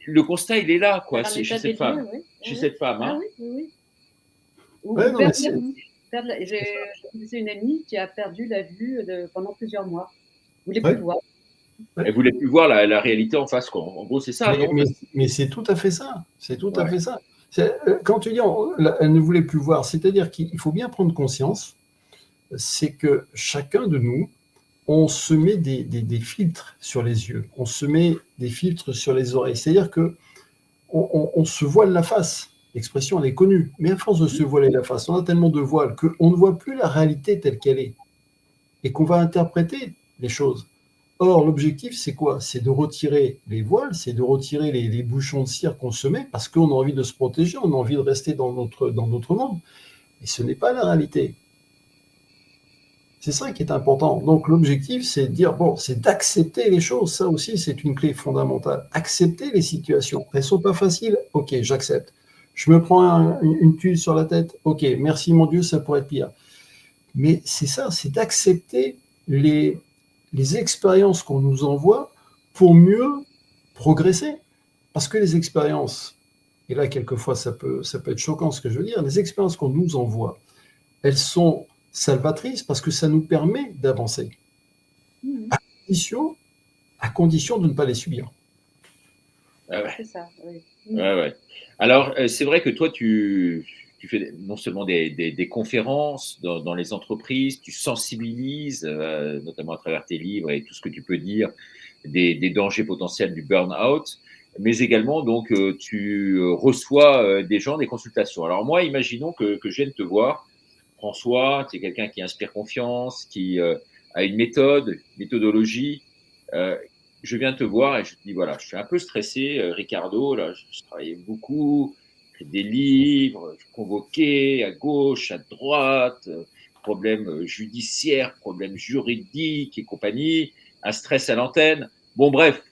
le constat, il est là, quoi, Faire un chez état cette des femme. lieux, oui. Chez Oui. cette femme. Ah Hein. oui, oui, oui. Ou Ouais, non, perdre mais la vue. J'ai connaissais une amie qui a perdu la vue pendant plusieurs mois. Elle voulait Ouais. plus voir. Elle voulait plus voir la réalité en face, quoi. En gros, c'est ça, non? Mais c'est tout à fait ça. C'est tout à Ouais. fait ça. Quand tu dis elle ne voulait plus voir, c'est-à-dire qu'il faut bien prendre conscience, c'est que chacun de nous, on se met des filtres sur les yeux, on se met des filtres sur les oreilles. C'est-à-dire que on se voile la face. L'expression, elle est connue. Mais à force de se voiler la face, on a tellement de voiles qu'on ne voit plus la réalité telle qu'elle est et qu'on va interpréter les choses. Or, l'objectif, c'est quoi? C'est de retirer les voiles, c'est de retirer les bouchons de cire qu'on se met parce qu'on a envie de se protéger, on a envie de rester dans notre monde. Et ce n'est pas la réalité. C'est ça qui est important. Donc, l'objectif, c'est de dire, bon, c'est d'accepter les choses. Ça aussi, c'est une clé fondamentale. Accepter les situations. Elles ne sont pas faciles. OK, j'accepte. Je me prends une tuile sur la tête. OK, merci mon Dieu, ça pourrait être pire. Mais c'est ça, c'est d'accepter les expériences qu'on nous envoie pour mieux progresser. Parce que les expériences, et là, quelquefois, ça peut être choquant ce que je veux dire, les expériences qu'on nous envoie, elles sont salvatrices parce que ça nous permet d'avancer. À condition de ne pas les subir. Ah ouais. C'est ça, oui. Ouais. Alors, c'est vrai que toi, tu fais non seulement des conférences dans les entreprises, tu sensibilises, notamment à travers tes livres et tout ce que tu peux dire, des dangers potentiels du burn-out, mais également, donc, tu reçois des gens, des consultations. Alors moi, imaginons que je vienne te voir, François, tu es quelqu'un qui inspire confiance, qui a une méthodologie. Je viens te voir et je te dis, voilà, je suis un peu stressé, Ricardo, là, je travaillais beaucoup, j'écris des livres, je suis convoqué à gauche, à droite, problèmes judiciaires, problèmes juridiques et compagnie, un stress à l'antenne. Bon, bref,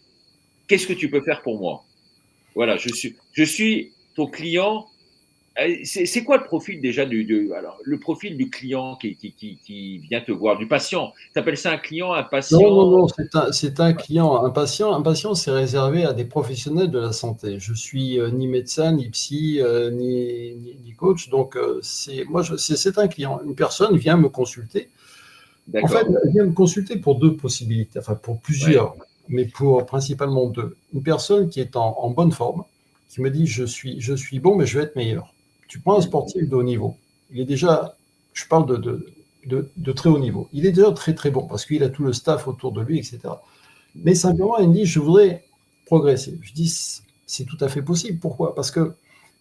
qu'est-ce que tu peux faire pour moi? Voilà, je suis ton client. C'est quoi le profil déjà alors, le profil du client qui vient te voir, du patient? Tu appelles ça un client, un patient? Non, c'est un client. Un patient, c'est réservé à des professionnels de la santé. Je suis ni médecin, ni psy, ni coach. Donc, c'est un client. Une personne vient me consulter. En fait, elle vient me consulter pour deux possibilités, enfin pour plusieurs, mais pour principalement deux. Une personne qui est en bonne forme, qui me dit je suis bon, mais je vais être meilleur. Tu prends un sportif de haut niveau. Il est déjà, je parle de très haut niveau. Il est déjà très très bon parce qu'il a tout le staff autour de lui, etc. Mais simplement, il me dit je voudrais progresser. Je dis c'est tout à fait possible. Pourquoi? Parce que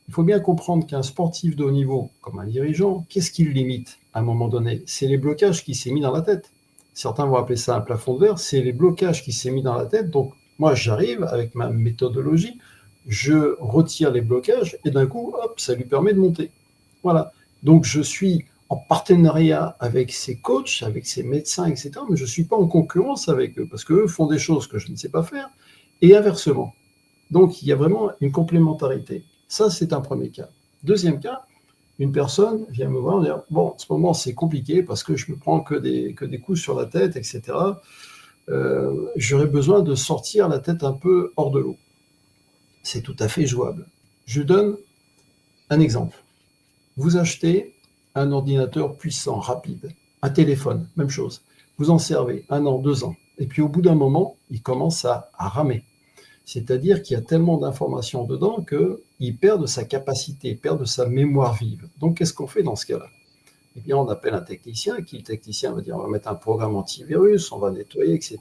il faut bien comprendre qu'un sportif de haut niveau, comme un dirigeant, qu'est-ce qui le limite à un moment donné? C'est les blocages qui s'est mis dans la tête. Certains vont appeler ça un plafond de verre, c'est les blocages qui s'est mis dans la tête. Donc, moi, j'arrive avec ma méthodologie, je retire les blocages et d'un coup, hop, ça lui permet de monter. Voilà. Donc, je suis en partenariat avec ces coachs, avec ces médecins, etc., mais je ne suis pas en concurrence avec eux parce qu'eux font des choses que je ne sais pas faire et inversement. Donc, il y a vraiment une complémentarité. Ça, c'est un premier cas. Deuxième cas, une personne vient me voir et dire « Bon, en ce moment, c'est compliqué parce que je me prends que des coups sur la tête, etc. J'aurais besoin de sortir la tête un peu hors de l'eau. » C'est tout à fait jouable. Je donne un exemple. Vous achetez un ordinateur puissant, rapide, un téléphone, même chose. Vous en servez 1 an, 2 ans. Et puis, au bout d'un moment, il commence à ramer. C'est-à-dire qu'il y a tellement d'informations dedans qu'il perd de sa capacité, il perd de sa mémoire vive. Donc, qu'est-ce qu'on fait dans ce cas-là? Eh bien, on appelle un technicien, qui le technicien va dire on va mettre un programme antivirus, on va nettoyer, etc.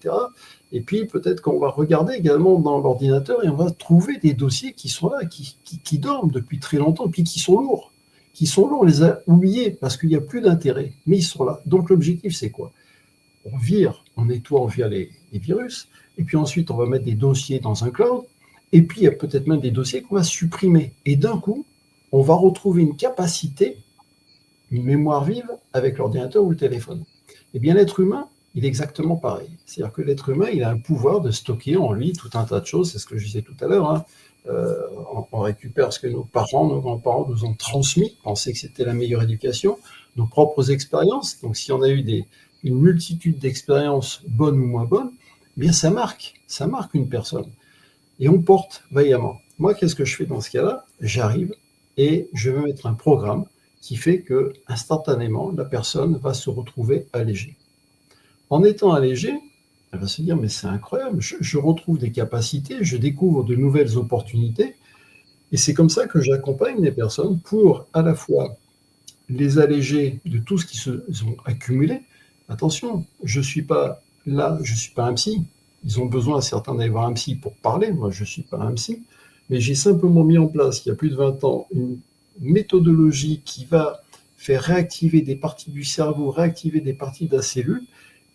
Et puis, peut-être qu'on va regarder également dans l'ordinateur et on va trouver des dossiers qui sont là, qui dorment depuis très longtemps, puis qui sont lourds. qui sont là, on les a oubliés parce qu'il n'y a plus d'intérêt, mais ils sont là. Donc l'objectif, c'est quoi? On nettoie, on vire les virus, et puis ensuite, on va mettre des dossiers dans un cloud, et puis il y a peut-être même des dossiers qu'on va supprimer. Et d'un coup, on va retrouver une capacité, une mémoire vive avec l'ordinateur ou le téléphone. Eh bien, l'être humain, il est exactement pareil. C'est-à-dire que l'être humain, il a un pouvoir de stocker en lui tout un tas de choses, c'est ce que je disais tout à l'heure, hein. On récupère ce que nos parents, nos grands-parents nous ont transmis, pensaient que c'était la meilleure éducation, nos propres expériences. Donc, si on a eu une multitude d'expériences bonnes ou moins bonnes, eh bien ça marque une personne. Et on porte vaillamment. Moi, qu'est-ce que je fais dans ce cas-là? J'arrive et je vais mettre un programme qui fait que instantanément, la personne va se retrouver allégée. En étant allégée, elle va se dire, mais c'est incroyable, je retrouve des capacités, je découvre de nouvelles opportunités, et c'est comme ça que j'accompagne les personnes pour à la fois les alléger de tout ce qui se sont accumulés. Attention, je ne suis pas là, je ne suis pas un psy. Ils ont besoin, certains, d'aller voir un psy pour parler. Moi, je ne suis pas un psy. Mais j'ai simplement mis en place, il y a plus de 20 ans, une méthodologie qui va faire réactiver des parties du cerveau, réactiver des parties de la cellule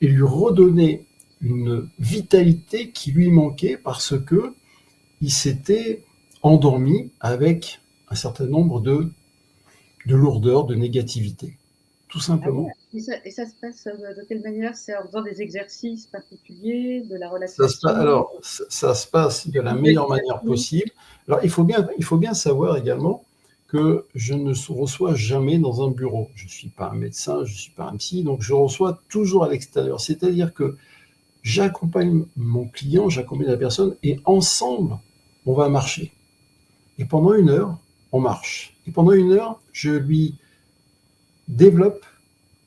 et lui redonner une vitalité qui lui manquait parce que il s'était endormi avec un certain nombre de lourdeur, de négativité, tout simplement. Et ça se passe de quelle manière? C'est en faisant des exercices particuliers, de la relaxation? Ça se passe de la meilleure manière possible. Alors, il faut bien savoir également que je ne reçois jamais dans un bureau. Je ne suis pas un médecin, je ne suis pas un psy, donc je reçois toujours à l'extérieur. C'est-à-dire que j'accompagne mon client, j'accompagne la personne, et ensemble, on va marcher. Et pendant 1 heure, on marche. Et pendant 1 heure, je lui développe,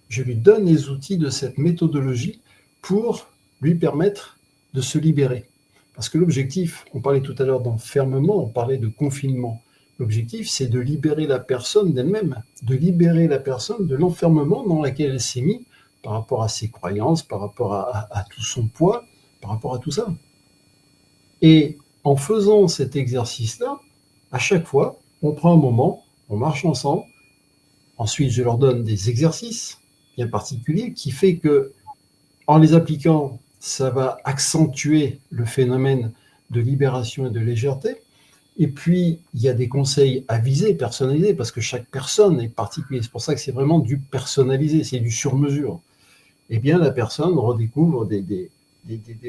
je lui donne les outils de cette méthodologie pour lui permettre de se libérer. Parce que l'objectif, on parlait tout à l'heure d'enfermement, on parlait de confinement. L'objectif, c'est de libérer la personne d'elle-même, de libérer la personne de l'enfermement dans lequel elle s'est mise par rapport à ses croyances, par rapport à tout son poids, par rapport à tout ça. Et en faisant cet exercice-là, à chaque fois, on prend un moment, on marche ensemble. Ensuite, je leur donne des exercices bien particuliers qui fait que, en les appliquant, ça va accentuer le phénomène de libération et de légèreté. Et puis, il y a des conseils avisés, personnalisés, parce que chaque personne est particulière. C'est pour ça que c'est vraiment du personnalisé, c'est du sur-mesure. Eh bien, la personne redécouvre des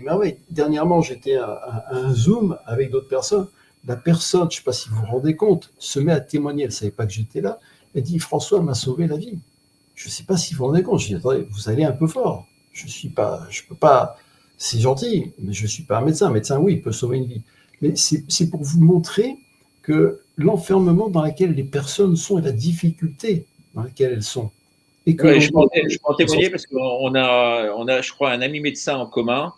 merveilles. Dernièrement, j'étais à un Zoom avec d'autres personnes. La personne, je ne sais pas si vous vous rendez compte, se met à témoigner. Elle ne savait pas que j'étais là. Elle dit, François m'a sauvé la vie. Je ne sais pas si vous vous rendez compte. Je dis, attendez, vous allez un peu fort. Je peux pas, c'est gentil, mais je ne suis pas un médecin. Un médecin, oui, il peut sauver une vie. Mais c'est pour vous montrer que l'enfermement dans lequel les personnes sont et la difficulté dans laquelle elles sont. Et que je peux en témoigner parce qu'on a, je crois, un ami médecin en commun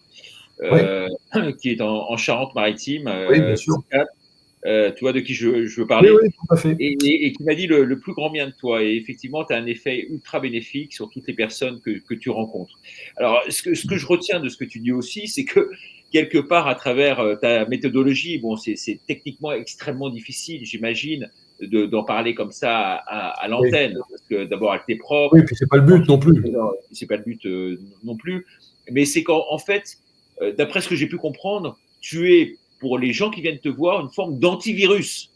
qui est en Charente-Maritime. Oui, bien sûr. Tu vois de qui je veux parler. Oui, tout à fait. Et qui m'a dit le plus grand bien de toi. Et effectivement, tu as un effet ultra bénéfique sur toutes les personnes que tu rencontres. Alors, ce que je retiens de ce que tu dis aussi, c'est que quelque part, à travers ta méthodologie, bon, c'est techniquement extrêmement difficile, j'imagine, d'en parler comme ça à l'antenne, parce que d'abord avec tes propres. Oui, puis c'est pas le but non plus. C'est pas le but non plus. Mais c'est qu'en fait, d'après ce que j'ai pu comprendre, tu es, pour les gens qui viennent te voir, une forme d'antivirus.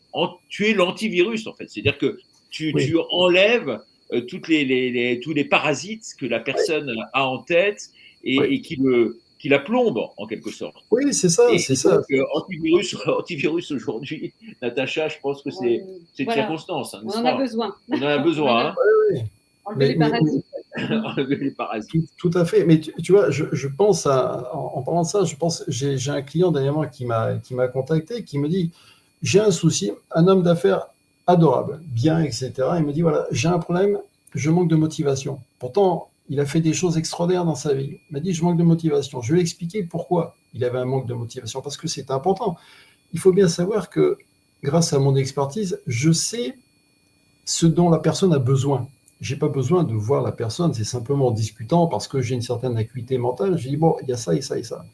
Tu es l'antivirus, en fait. C'est-à-dire que tu enlèves tous les parasites que la personne a en tête et qui la plombe, en quelque sorte. Oui, c'est ça, c'est ça. Antivirus aujourd'hui, Natacha, je pense que c'est une circonstance. On en a besoin. On en a besoin. Oui. Enlever les parasites. Enlever les parasites. Tout à fait. Mais tu vois, je pense en parlant de ça, j'ai un client dernièrement qui m'a contacté, qui me dit, j'ai un souci, un homme d'affaires adorable, bien, etc. Il me dit, voilà, j'ai un problème, je manque de motivation. Pourtant, il a fait des choses extraordinaires dans sa vie. Il m'a dit, je manque de motivation. Je lui ai expliqué pourquoi il avait un manque de motivation, parce que c'est important. Il faut bien savoir que, grâce à mon expertise, je sais ce dont la personne a besoin. Je n'ai pas besoin de voir la personne, c'est simplement en discutant, parce que j'ai une certaine acuité mentale, je dis, bon, il y a ça et ça et ça.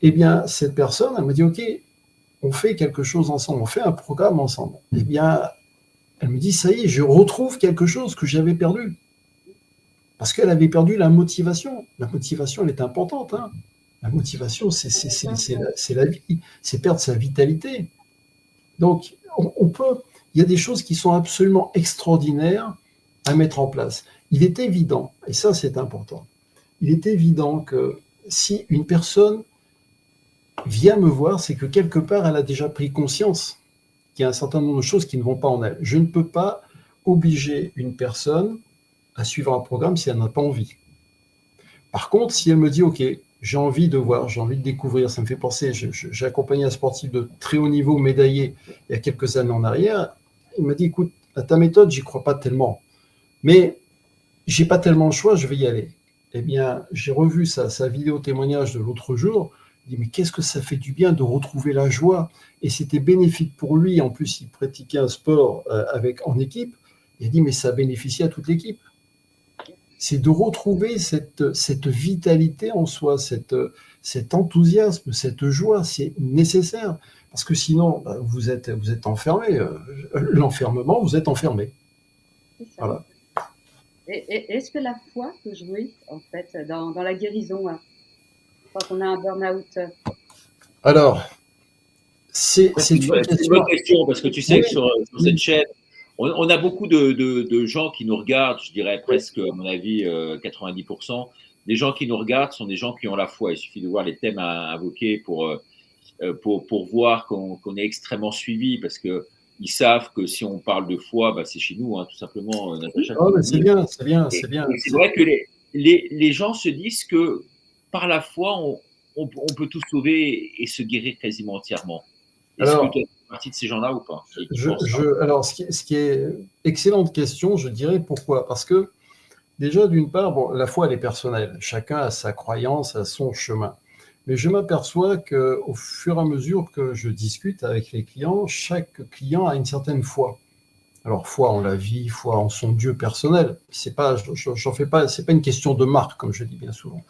Eh bien, cette personne, elle me dit, OK, on fait quelque chose ensemble, on fait un programme ensemble. Eh bien, Elle me dit, ça y est, je retrouve quelque chose que j'avais perdu. Parce qu'elle avait perdu la motivation. La motivation, elle est importante. Hein. La motivation, c'est la vie, c'est perdre sa vitalité. Donc, il y a des choses qui sont absolument extraordinaires à mettre en place. Il est évident, et ça c'est important, il est évident que si une personne vient me voir, c'est que quelque part elle a déjà pris conscience qu'il y a un certain nombre de choses qui ne vont pas en elle. Je ne peux pas obliger une personne à suivre un programme si elle n'a pas envie. Par contre, si elle me dit, OK, j'ai envie de voir, j'ai envie de découvrir, ça me fait penser, j'ai accompagné un sportif de très haut niveau médaillé il y a quelques années en arrière, il m'a dit, écoute, à ta méthode, j'y crois pas tellement, mais j'ai pas tellement le choix, je vais y aller. Eh bien, j'ai revu sa vidéo témoignage de l'autre jour, il dit, mais qu'est-ce que ça fait du bien de retrouver la joie, et c'était bénéfique pour lui, en plus il pratiquait un sport en équipe, il a dit, mais ça bénéficie à toute l'équipe. C'est de retrouver cette vitalité en soi, cet enthousiasme, cette joie, c'est nécessaire. Parce que sinon, vous êtes enfermé. L'enfermement, vous êtes enfermé. Voilà. Et est-ce que la foi peut jouer, en fait, dans la guérison, quand on a un burn-out? Alors, c'est une bonne question, parce que tu sais que sur cette chaîne, on a beaucoup de gens qui nous regardent, je dirais presque, à mon avis, 90%. Les gens qui nous regardent sont des gens qui ont la foi. Il suffit de voir les thèmes à invoquer pour voir qu'on est extrêmement suivi, parce que ils savent que si on parle de foi, c'est chez nous, hein, tout simplement. C'est bien, c'est bien, c'est bien. C'est vrai que les gens se disent que par la foi, on peut tout sauver et se guérir quasiment entièrement. Est-ce que tu es partie de ces gens-là ou pas? Alors, ce qui est excellente question, je dirais pourquoi. Parce que déjà, d'une part, bon, la foi, elle est personnelle. Chacun a sa croyance, a son chemin. Mais je m'aperçois qu'au fur et à mesure que je discute avec les clients, chaque client a une certaine foi. Alors, foi en la vie, foi en son Dieu personnel. C'est pas une question de marque, comme je dis bien souvent.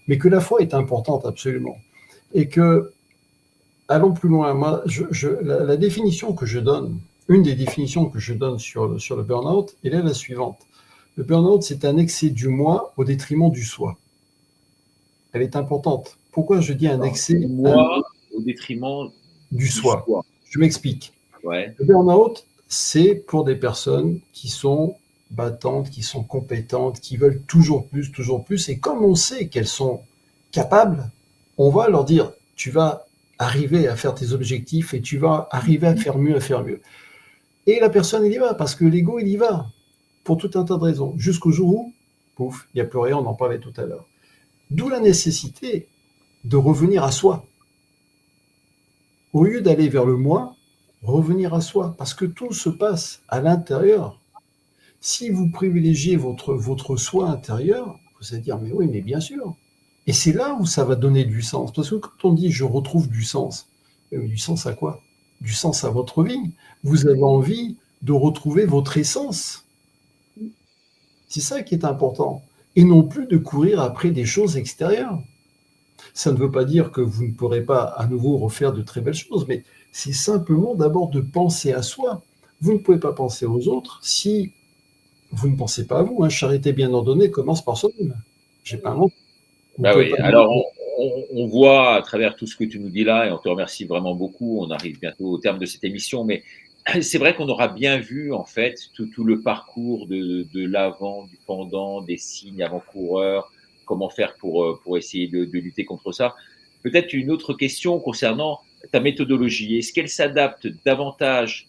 Mais que la foi est importante, absolument. Et que, allons plus loin, moi, la définition que je donne, une des définitions que je donne sur le burn-out, elle est la suivante. Le burn-out, c'est un excès du moi au détriment du soi. Elle est importante. Pourquoi je dis un excès du moi au détriment du soi? Je m'explique. Ouais. Le burn-out, c'est pour des personnes qui sont battantes, qui sont compétentes, qui veulent toujours plus. Et comme on sait qu'elles sont capables, on va leur dire, tu vas arriver à faire tes objectifs et tu vas arriver à faire mieux, Et la personne, elle y va, parce que l'ego, il y va, pour tout un tas de raisons. Jusqu'au jour où, pouf, il n'y a plus rien, on en parlait tout à l'heure. D'où la nécessité de revenir à soi. Au lieu d'aller vers le moi, revenir à soi, parce que tout se passe à l'intérieur. Si vous privilégiez votre soi intérieur, vous allez dire, mais oui, mais bien sûr. Et c'est là où ça va donner du sens. Parce que quand on dit, je retrouve du sens, du sens à quoi? Du sens à votre vie. Vous avez envie de retrouver votre essence. C'est ça qui est important. Et non plus de courir après des choses extérieures. Ça ne veut pas dire que vous ne pourrez pas à nouveau refaire de très belles choses, mais c'est simplement d'abord de penser à soi. Vous ne pouvez pas penser aux autres si vous ne pensez pas à vous. Hein. Charité bien ordonnée commence par soi-même. J'ai pas un mot. Oui. Alors, on voit à travers tout ce que tu nous dis là, et on te remercie vraiment beaucoup. On arrive bientôt au terme de cette émission, mais c'est vrai qu'on aura bien vu en fait tout le parcours de l'avant, du pendant, des signes avant-coureurs, comment faire pour essayer de lutter contre ça. Peut-être une autre question concernant ta méthodologie. Est-ce qu'elle s'adapte davantage,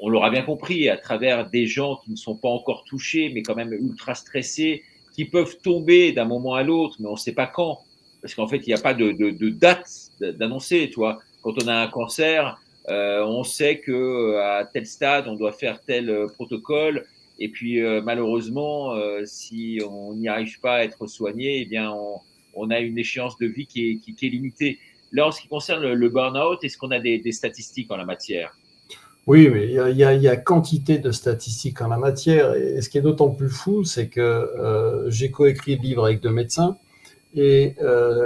on l'aura bien compris, à travers des gens qui ne sont pas encore touchés, mais quand même ultra stressés, qui peuvent tomber d'un moment à l'autre, mais on ne sait pas quand, parce qu'en fait, il n'y a pas de date d'annoncer, tu vois. Quand on a un cancer, on sait que à tel stade, on doit faire tel protocole, et puis malheureusement, si on n'y arrive pas à être soigné, eh bien, on a une échéance de vie qui est limitée. Là, en ce qui concerne le burn-out, est-ce qu'on a des statistiques en la matière? Oui, mais il y a quantité de statistiques en la matière. Et ce qui est d'autant plus fou, c'est que j'ai coécrit le livre avec 2 médecins et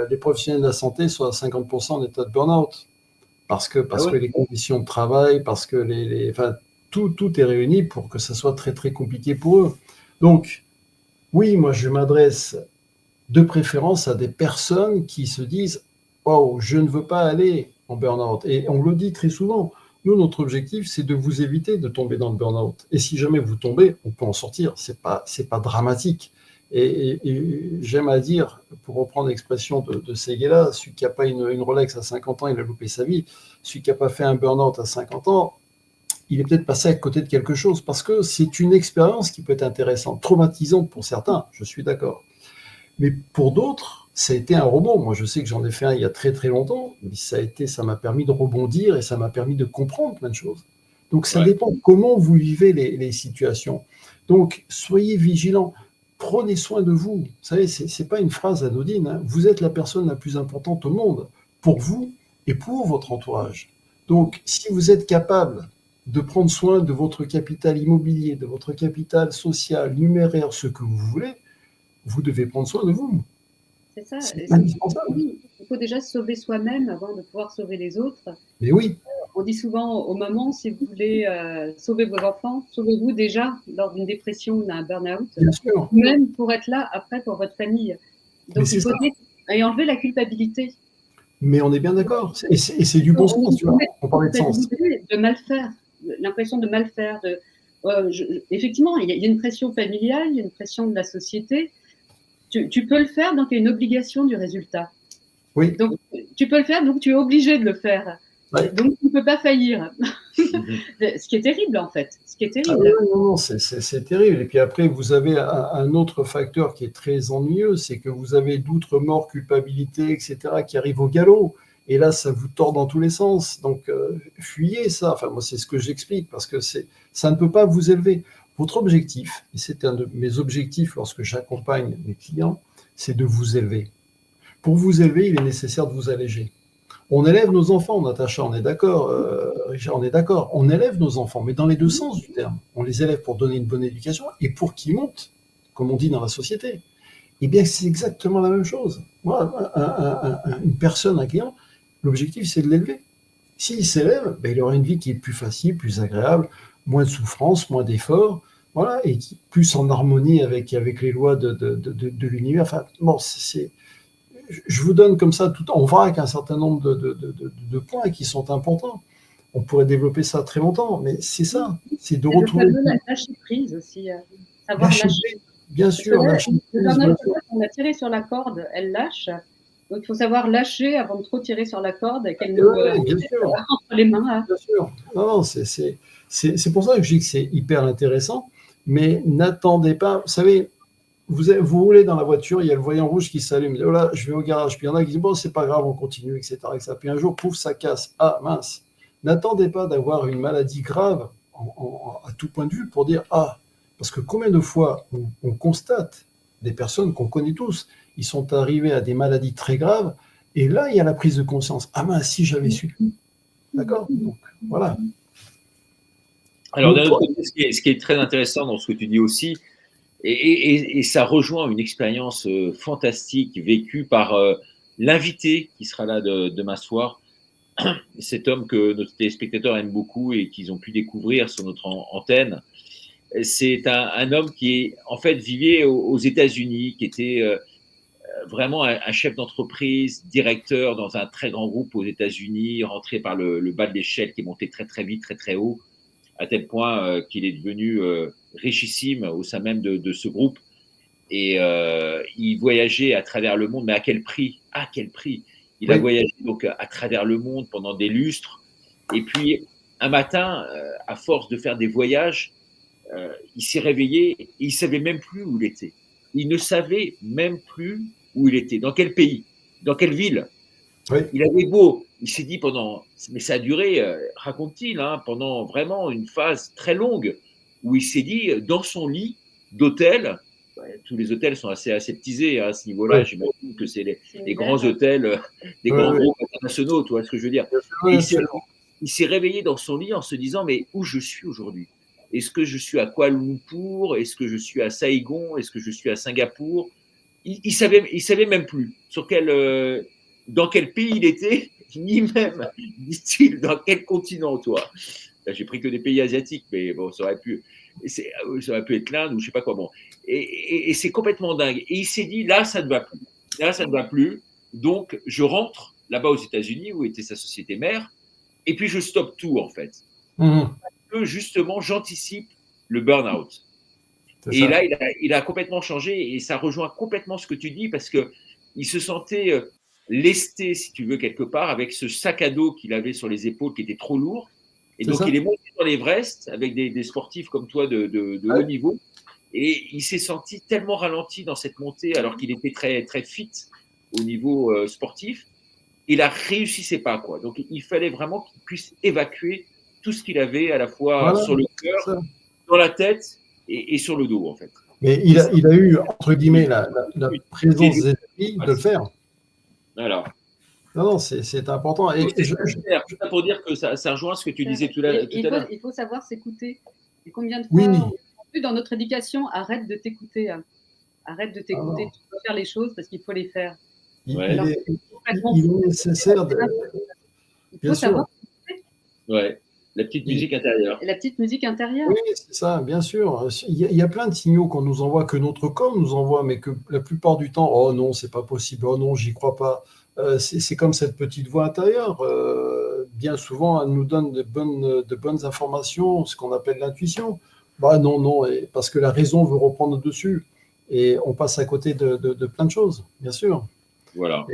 les professionnels de la santé sont à 50% en état de burn-out. Parce que les conditions de travail, parce que tout est réuni pour que ça soit très très compliqué pour eux. Donc, oui, moi je m'adresse de préférence à des personnes qui se disent « Oh, je ne veux pas aller en burn-out ». Et on le dit très souvent, nous, notre objectif, c'est de vous éviter de tomber dans le burn-out. Et si jamais vous tombez, on peut en sortir, c'est pas dramatique. Et j'aime à dire, pour reprendre l'expression de Seguela, celui qui n'a pas une Rolex à 50 ans, il a loupé sa vie. Celui qui n'a pas fait un burn-out à 50 ans, il est peut-être passé à côté de quelque chose, parce que c'est une expérience qui peut être intéressante, traumatisante pour certains, je suis d'accord. Mais pour d'autres, ça a été un rebond. Moi, je sais que j'en ai fait un il y a très très longtemps, mais ça m'a permis de rebondir et ça m'a permis de comprendre plein de choses. Donc, ça dépend comment vous vivez les situations. Donc, soyez vigilants, prenez soin de vous. Vous savez, c'est pas une phrase anodine, hein. Vous êtes la personne la plus importante au monde, pour vous et pour votre entourage. Donc, si vous êtes capable de prendre soin de votre capital immobilier, de votre capital social, numéraire, ce que vous voulez, vous devez prendre soin de vous. C'est ça. C'est indispensable. Oui, il faut déjà se sauver soi-même avant de pouvoir sauver les autres. Mais oui. On dit souvent aux mamans, si vous voulez sauver vos enfants, sauvez-vous déjà lors d'une dépression ou d'un burn-out, même pour être là après pour votre famille. Donc il faut et enlever la culpabilité. Mais on est bien d'accord. Et c'est du bon sens, tu vois. On parlait de sens. De mal faire, l'impression de mal faire. Effectivement, il y a une pression familiale, il y a une pression de la société. Tu peux le faire, donc il y a une obligation du résultat. Oui. Donc tu peux le faire, donc tu es obligé de le faire. Ouais. Donc tu ne peux pas faillir. Ce qui est terrible en fait. Ce qui est terrible. Ah, non, c'est terrible. Et puis après, vous avez un autre facteur qui est très ennuyeux, c'est que vous avez d'outre mort, culpabilité, etc., qui arrivent au galop. Et là, ça vous tord dans tous les sens. Donc, fuyez ça. Enfin, moi, c'est ce que j'explique, parce que ça ne peut pas vous élever. Votre objectif, et c'est un de mes objectifs lorsque j'accompagne mes clients, c'est de vous élever. Pour vous élever, il est nécessaire de vous alléger. On élève nos enfants, Natacha, on est d'accord, Richard, on est d'accord. On élève nos enfants, mais dans les deux sens du terme. On les élève pour donner une bonne éducation et pour qu'ils montent, comme on dit dans la société. Eh bien, c'est exactement la même chose. Moi, une personne, un client, l'objectif, c'est de l'élever. S'il s'élève, ben, il aura une vie qui est plus facile, plus agréable, moins de souffrance, moins d'efforts, voilà, et qui plus en harmonie avec les lois de l'univers. Enfin, bon, je vous donne comme ça, on vrac un certain nombre de points qui sont importants. On pourrait développer ça très longtemps, mais c'est ça, c'est de retrouver... Lâcher prise aussi, savoir lâcher. Bien sûr, lâcher prise. On a tiré sur la corde, elle lâche. Donc, il faut savoir lâcher avant de trop tirer sur la corde, qu'elle nous entre les mains. Hein. Bien sûr. Non, c'est pour ça que je dis que c'est hyper intéressant, mais n'attendez pas. Vous savez, vous roulez dans la voiture, il y a le voyant rouge qui s'allume. Oh là, je vais au garage. Puis il y en a qui disent, bon, c'est pas grave, on continue, etc., etc. Puis un jour, pouf, ça casse. Ah, mince. N'attendez pas d'avoir une maladie grave à tout point de vue pour dire, ah, parce que combien de fois on constate des personnes qu'on connaît tous, ils sont arrivés à des maladies très graves, et là, il y a la prise de conscience. Ah mince, si j'avais su. D'accord ? Donc, voilà. Alors, d'un autre côté, ce qui est très intéressant dans ce que tu dis aussi, et ça rejoint une expérience fantastique vécue par l'invité qui sera là demain soir, cet homme que nos téléspectateurs aiment beaucoup et qu'ils ont pu découvrir sur notre antenne. C'est un homme qui, en fait, vivait aux États-Unis, qui était vraiment un chef d'entreprise, directeur dans un très grand groupe aux États-Unis, rentré par le bas de l'échelle, qui est monté très très vite, très très haut, à tel point qu'il est devenu richissime au sein même de ce groupe. Et il voyageait à travers le monde, mais à quel prix ? À quel prix ? Il a voyagé donc à travers le monde pendant des lustres. Et puis, un matin, à force de faire des voyages, il s'est réveillé et il ne savait même plus où il était. Il ne savait même plus où il était, dans quel pays, dans quelle ville. Oui. Il avait beau, il s'est dit mais ça a duré, raconte-t-il, hein, pendant vraiment une phase très longue, où il s'est dit, dans son lit d'hôtel, tous les hôtels sont assez aseptisés à ce niveau-là, j'imagine que c'est les grands hôtels, des grands groupes internationaux, tu vois ce que je veux dire. Il s'est réveillé dans son lit en se disant, mais où je suis aujourd'hui ? Est-ce que je suis à Kuala Lumpur ? Est-ce que je suis à Saigon ? Est-ce que je suis à Singapour ? Il savait même plus dans quel pays il était, ni même, dit-il, dans quel continent, toi. Là, j'ai pris que des pays asiatiques, mais bon, ça aurait pu être l'Inde ou je sais pas quoi. Bon, et c'est complètement dingue. Et il s'est dit, là, ça ne va plus. Là, ça ne va plus. Donc, je rentre là-bas aux États-Unis où était sa société mère, et puis je stoppe tout en fait. Que justement, j'anticipe le burn-out. Et ça. là, il a complètement changé et ça rejoint complètement ce que tu dis parce que il se sentait lesté, si tu veux, quelque part, avec ce sac à dos qu'il avait sur les épaules qui était trop lourd. Et donc, il est monté dans l'Everest avec des sportifs comme toi de haut niveau. Et il s'est senti tellement ralenti dans cette montée alors qu'il était très, très fit au niveau sportif. Il a réussi ses pas, quoi. Donc, il fallait vraiment qu'il puisse évacuer tout ce qu'il avait à la fois sur le cœur, dans la tête et sur le dos, en fait. Mais il a eu, entre guillemets, la présence des esprits de le faire. Voilà. Non, c'est important. Et c'est ça pour dire que ça rejoint ce que tu disais tout à l'heure. Il faut savoir s'écouter. Et combien de fois, dans notre éducation, arrête de t'écouter. Arrête de t'écouter. Tu dois faire les choses parce qu'il faut les faire. Il est nécessaire de. Il faut savoir. Ouais. La petite musique intérieure. La petite musique intérieure. Oui, c'est ça, bien sûr. Il y a plein de signaux qu'on nous envoie, que notre corps nous envoie, mais que la plupart du temps, oh non, c'est pas possible, oh non, j'y crois pas. C'est comme cette petite voix intérieure. Bien souvent, elle nous donne de bonnes informations, ce qu'on appelle l'intuition. Bah non, parce que la raison veut reprendre dessus. Et on passe à côté de plein de choses, bien sûr. Voilà.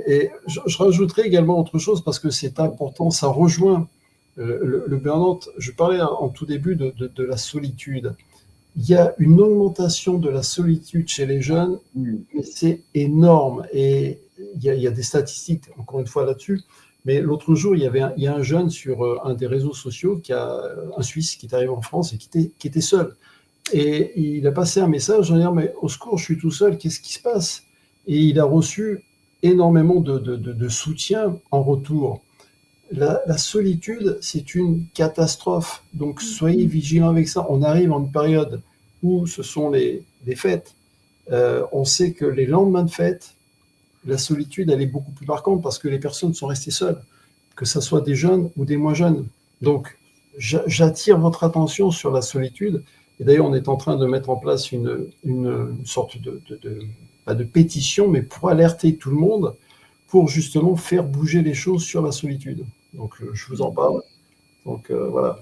Et je rajouterai également autre chose, parce que c'est important, ça rejoint le burn-out. Je parlais en tout début de la solitude. Il y a une augmentation de la solitude chez les jeunes, mais c'est énorme. Et il y a des statistiques, encore une fois, là-dessus. Mais l'autre jour, il y a un jeune sur un des réseaux sociaux, un Suisse qui est arrivé en France et qui était seul. Et il a passé un message en disant « Mais au secours, je suis tout seul, qu'est-ce qui se passe ?» Et il a reçu énormément de soutien en retour. La solitude, c'est une catastrophe. Donc, soyez vigilants avec ça. On arrive en une période où ce sont les fêtes. On sait que les lendemains de fêtes, la solitude, elle est beaucoup plus marquante parce que les personnes sont restées seules, que ce soit des jeunes ou des moins jeunes. Donc, j'attire votre attention sur la solitude. Et d'ailleurs, on est en train de mettre en place une sorte pas de pétition, mais pour alerter tout le monde, pour justement faire bouger les choses sur la solitude. Donc, je vous en parle. Donc, voilà.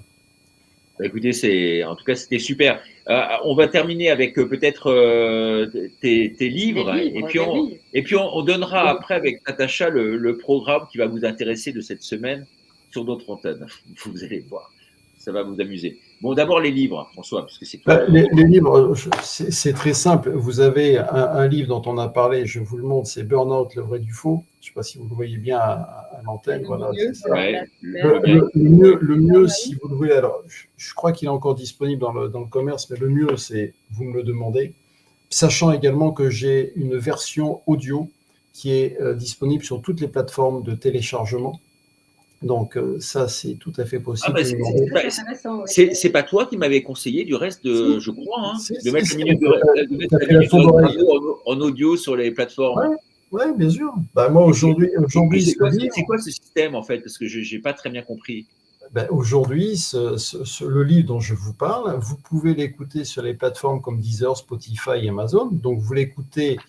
Écoutez, en tout cas, c'était super. On va terminer avec peut-être tes livres, et puis on donnera après avec Natacha le programme qui va vous intéresser de cette semaine sur notre antenne. Vous allez voir, ça va vous amuser. Bon, d'abord les livres, François, parce que c'est les livres, c'est très simple. Vous avez un livre dont on a parlé, je vous le montre, c'est Burnout, le vrai du faux. Je ne sais pas si vous le voyez bien à l'antenne. Voilà, le mieux, si vous le voulez, alors je crois qu'il est encore disponible dans le commerce, mais le mieux, c'est vous me le demandez. Sachant également que j'ai une version audio qui est disponible sur toutes les plateformes de téléchargement. Donc, ça, c'est tout à fait possible. C'est pas toi qui m'avais conseillé du reste, je crois, de mettre en audio sur les plateformes. Oui, bien sûr. Bah, moi, aujourd'hui c'est quoi ce système, en fait? Parce que je n'ai pas très bien compris. Aujourd'hui, le livre dont je vous parle, vous pouvez l'écouter sur les plateformes comme Deezer, Spotify, Amazon. Donc, vous l'écoutez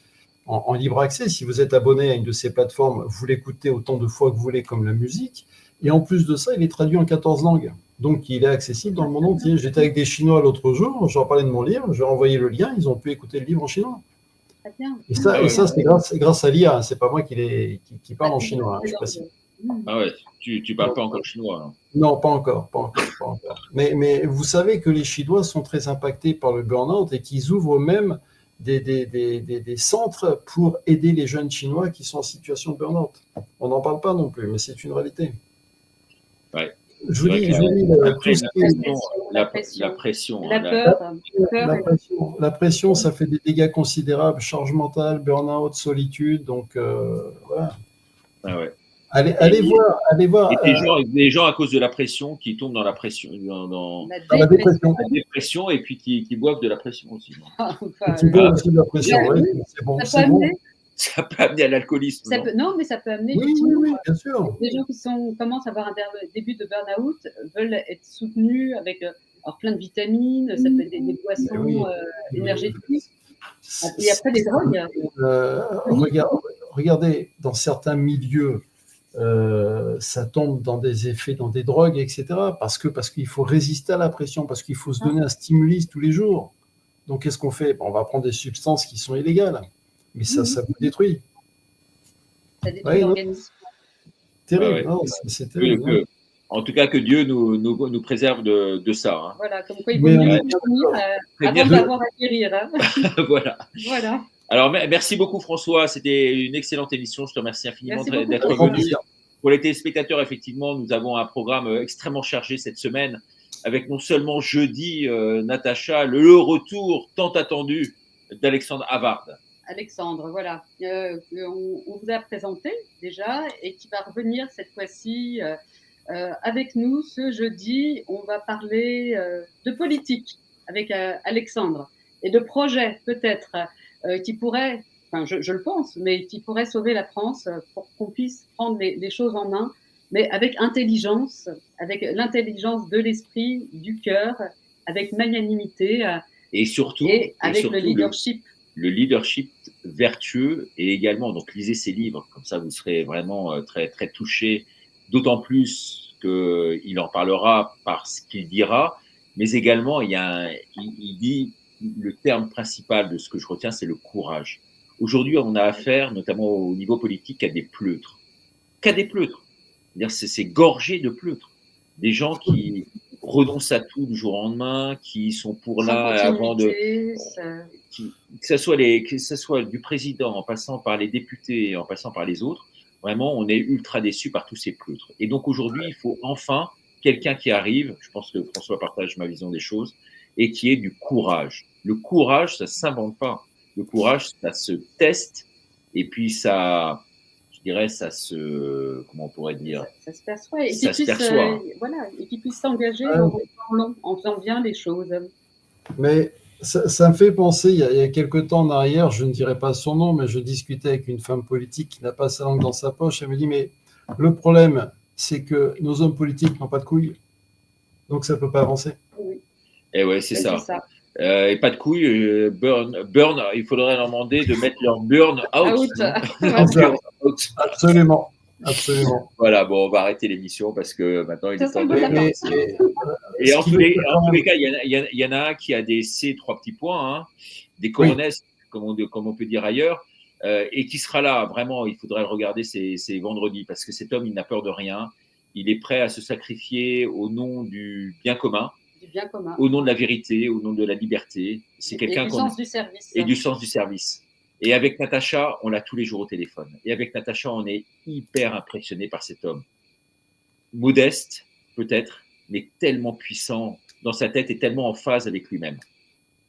en libre accès. Si vous êtes abonné à une de ces plateformes, vous l'écoutez autant de fois que vous voulez, comme la musique. Et en plus de ça, il est traduit en 14 langues. Donc, il est accessible dans le monde entier. J'étais avec des Chinois l'autre jour, je leur parlais de mon livre, je leur ai envoyé le lien, ils ont pu écouter le livre en chinois. Et ça, c'est grâce à l'IA, c'est pas moi qui parle en chinois, je précise. Ah ouais, tu parles pas encore chinois. Hein. Non, pas encore. Mais vous savez que les Chinois sont très impactés par le burn-out et qu'ils ouvrent même des centres pour aider les jeunes Chinois qui sont en situation de burn-out. On n'en parle pas non plus, mais c'est une réalité. Ouais. Je vous dis la pression. La pression, ça fait des dégâts considérables, charge mentale, burn-out, solitude, donc voilà. Ah ouais. Allez voir. Des gens à cause de la pression qui tombent dans la pression, dans la dépression et puis qui boivent de la pression aussi. Qui boivent aussi de la pression, oui. C'est bon. Ça peut amener à l'alcoolisme. Ça peut, non, mais ça peut amener Oui, bien sûr. des gens qui commencent à avoir un début de burn-out veulent être soutenus avec alors plein de vitamines, ça peut être des boissons Oui. énergétiques, et après des drogues. Regardez, dans certains milieux, ça tombe dans des effets, dans des drogues, etc. Parce qu'il faut résister à la pression, parce qu'il faut se donner un stimulus tous les jours. Donc, qu'est-ce qu'on fait? On va prendre des substances qui sont illégales, mais ça vous détruit. Ça détruit l'organisme. Terrible, Ouais. non, c'est terrible. En tout cas, que Dieu nous préserve de ça. Hein. Voilà, comme quoi il vaut mieux avant d'avoir à guérir. Hein. Voilà. Alors, merci beaucoup, François. C'était une excellente émission. Je te remercie infiniment d'être venu. Pour les téléspectateurs, effectivement, nous avons un programme extrêmement chargé cette semaine, avec non seulement jeudi, Natacha, le retour tant attendu d'Alexandre Havard. Alexandre, voilà. On vous a présenté déjà et qui va revenir cette fois-ci avec nous ce jeudi. On va parler de politique avec Alexandre et de projets peut-être qui pourraient, enfin je le pense, mais qui pourraient sauver la France pour qu'on puisse prendre les choses en main, mais avec intelligence, avec l'intelligence de l'esprit, du cœur, avec magnanimité et surtout le leadership. Le leadership vertueux, et également, donc lisez ses livres, comme ça vous serez vraiment très, très touchés, d'autant plus qu'il en parlera par ce qu'il dira, mais également il dit le terme principal de ce que je retiens, c'est le courage. Aujourd'hui, on a affaire, notamment au niveau politique, à des pleutres. Qu'à des pleutres. C'est gorgé de pleutres. Des gens qui renoncent à tout du jour au lendemain, qui sont pour là avant de... Que ce soit du président, en passant par les députés, en passant par les autres, vraiment, on est ultra déçus par tous ces pleutres. Et donc aujourd'hui, il faut enfin quelqu'un qui arrive, je pense que François partage ma vision des choses, et qui ait du courage. Le courage, ça ne s'invente pas. Le courage, ça se teste, et puis ça, je dirais, ça se, comment on pourrait dire, ça se perçoit, et ça se perçoit. Voilà, et qu'il puisse s'engager en faisant bien les choses. Mais ça me fait penser, il y a quelques temps en arrière, je ne dirais pas son nom, mais je discutais avec une femme politique qui n'a pas sa langue dans sa poche. Elle me dit, mais le problème, c'est que nos hommes politiques n'ont pas de couilles, donc ça ne peut pas avancer. Oui. Et ouais, c'est ça. Et pas de couilles, burn, il faudrait leur demander de mettre leur burn out. Absolument. Voilà, bon, on va arrêter l'émission parce que maintenant il est temps de... Et en tous les cas, il y en a un qui a des C, 3 petits points, hein, des coronesses, comme on peut dire ailleurs, et qui sera là. Vraiment, il faudrait le regarder, c'est vendredi, parce que cet homme, il n'a peur de rien. Il est prêt à se sacrifier au nom du bien commun. Au nom de la vérité, au nom de la liberté. C'est quelqu'un du sens du service. Et du sens du service. Et avec Natacha, on l'a tous les jours au téléphone. Et avec Natacha, on est hyper impressionné par cet homme. Modeste, peut-être, mais tellement puissant dans sa tête et tellement en phase avec lui-même.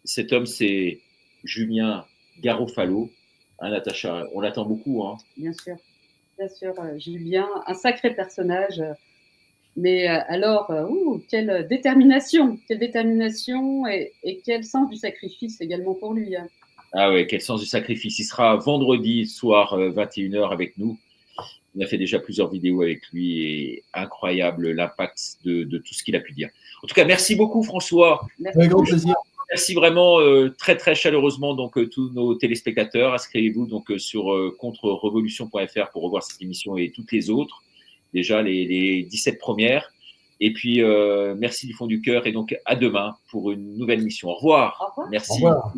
Cet homme, c'est Julien Garofalo. Hein, Natacha, on l'attend beaucoup. Hein. Bien sûr, Julien, un sacré personnage. Mais alors, quelle détermination et quel sens du sacrifice également pour lui. Hein. Ah ouais, quel sens du sacrifice. Il sera vendredi soir 21h avec nous. On a fait déjà plusieurs vidéos avec lui et incroyable l'impact de tout ce qu'il a pu dire. En tout cas, merci beaucoup François. Avec grand plaisir. Merci vraiment très très chaleureusement donc tous nos téléspectateurs. Inscrivez-vous donc sur contre-revolution.fr pour revoir cette émission et toutes les autres. Déjà les 17 premières. Et puis, merci du fond du cœur. Et donc, à demain pour une nouvelle émission. Au revoir. Au revoir. Merci. Au revoir.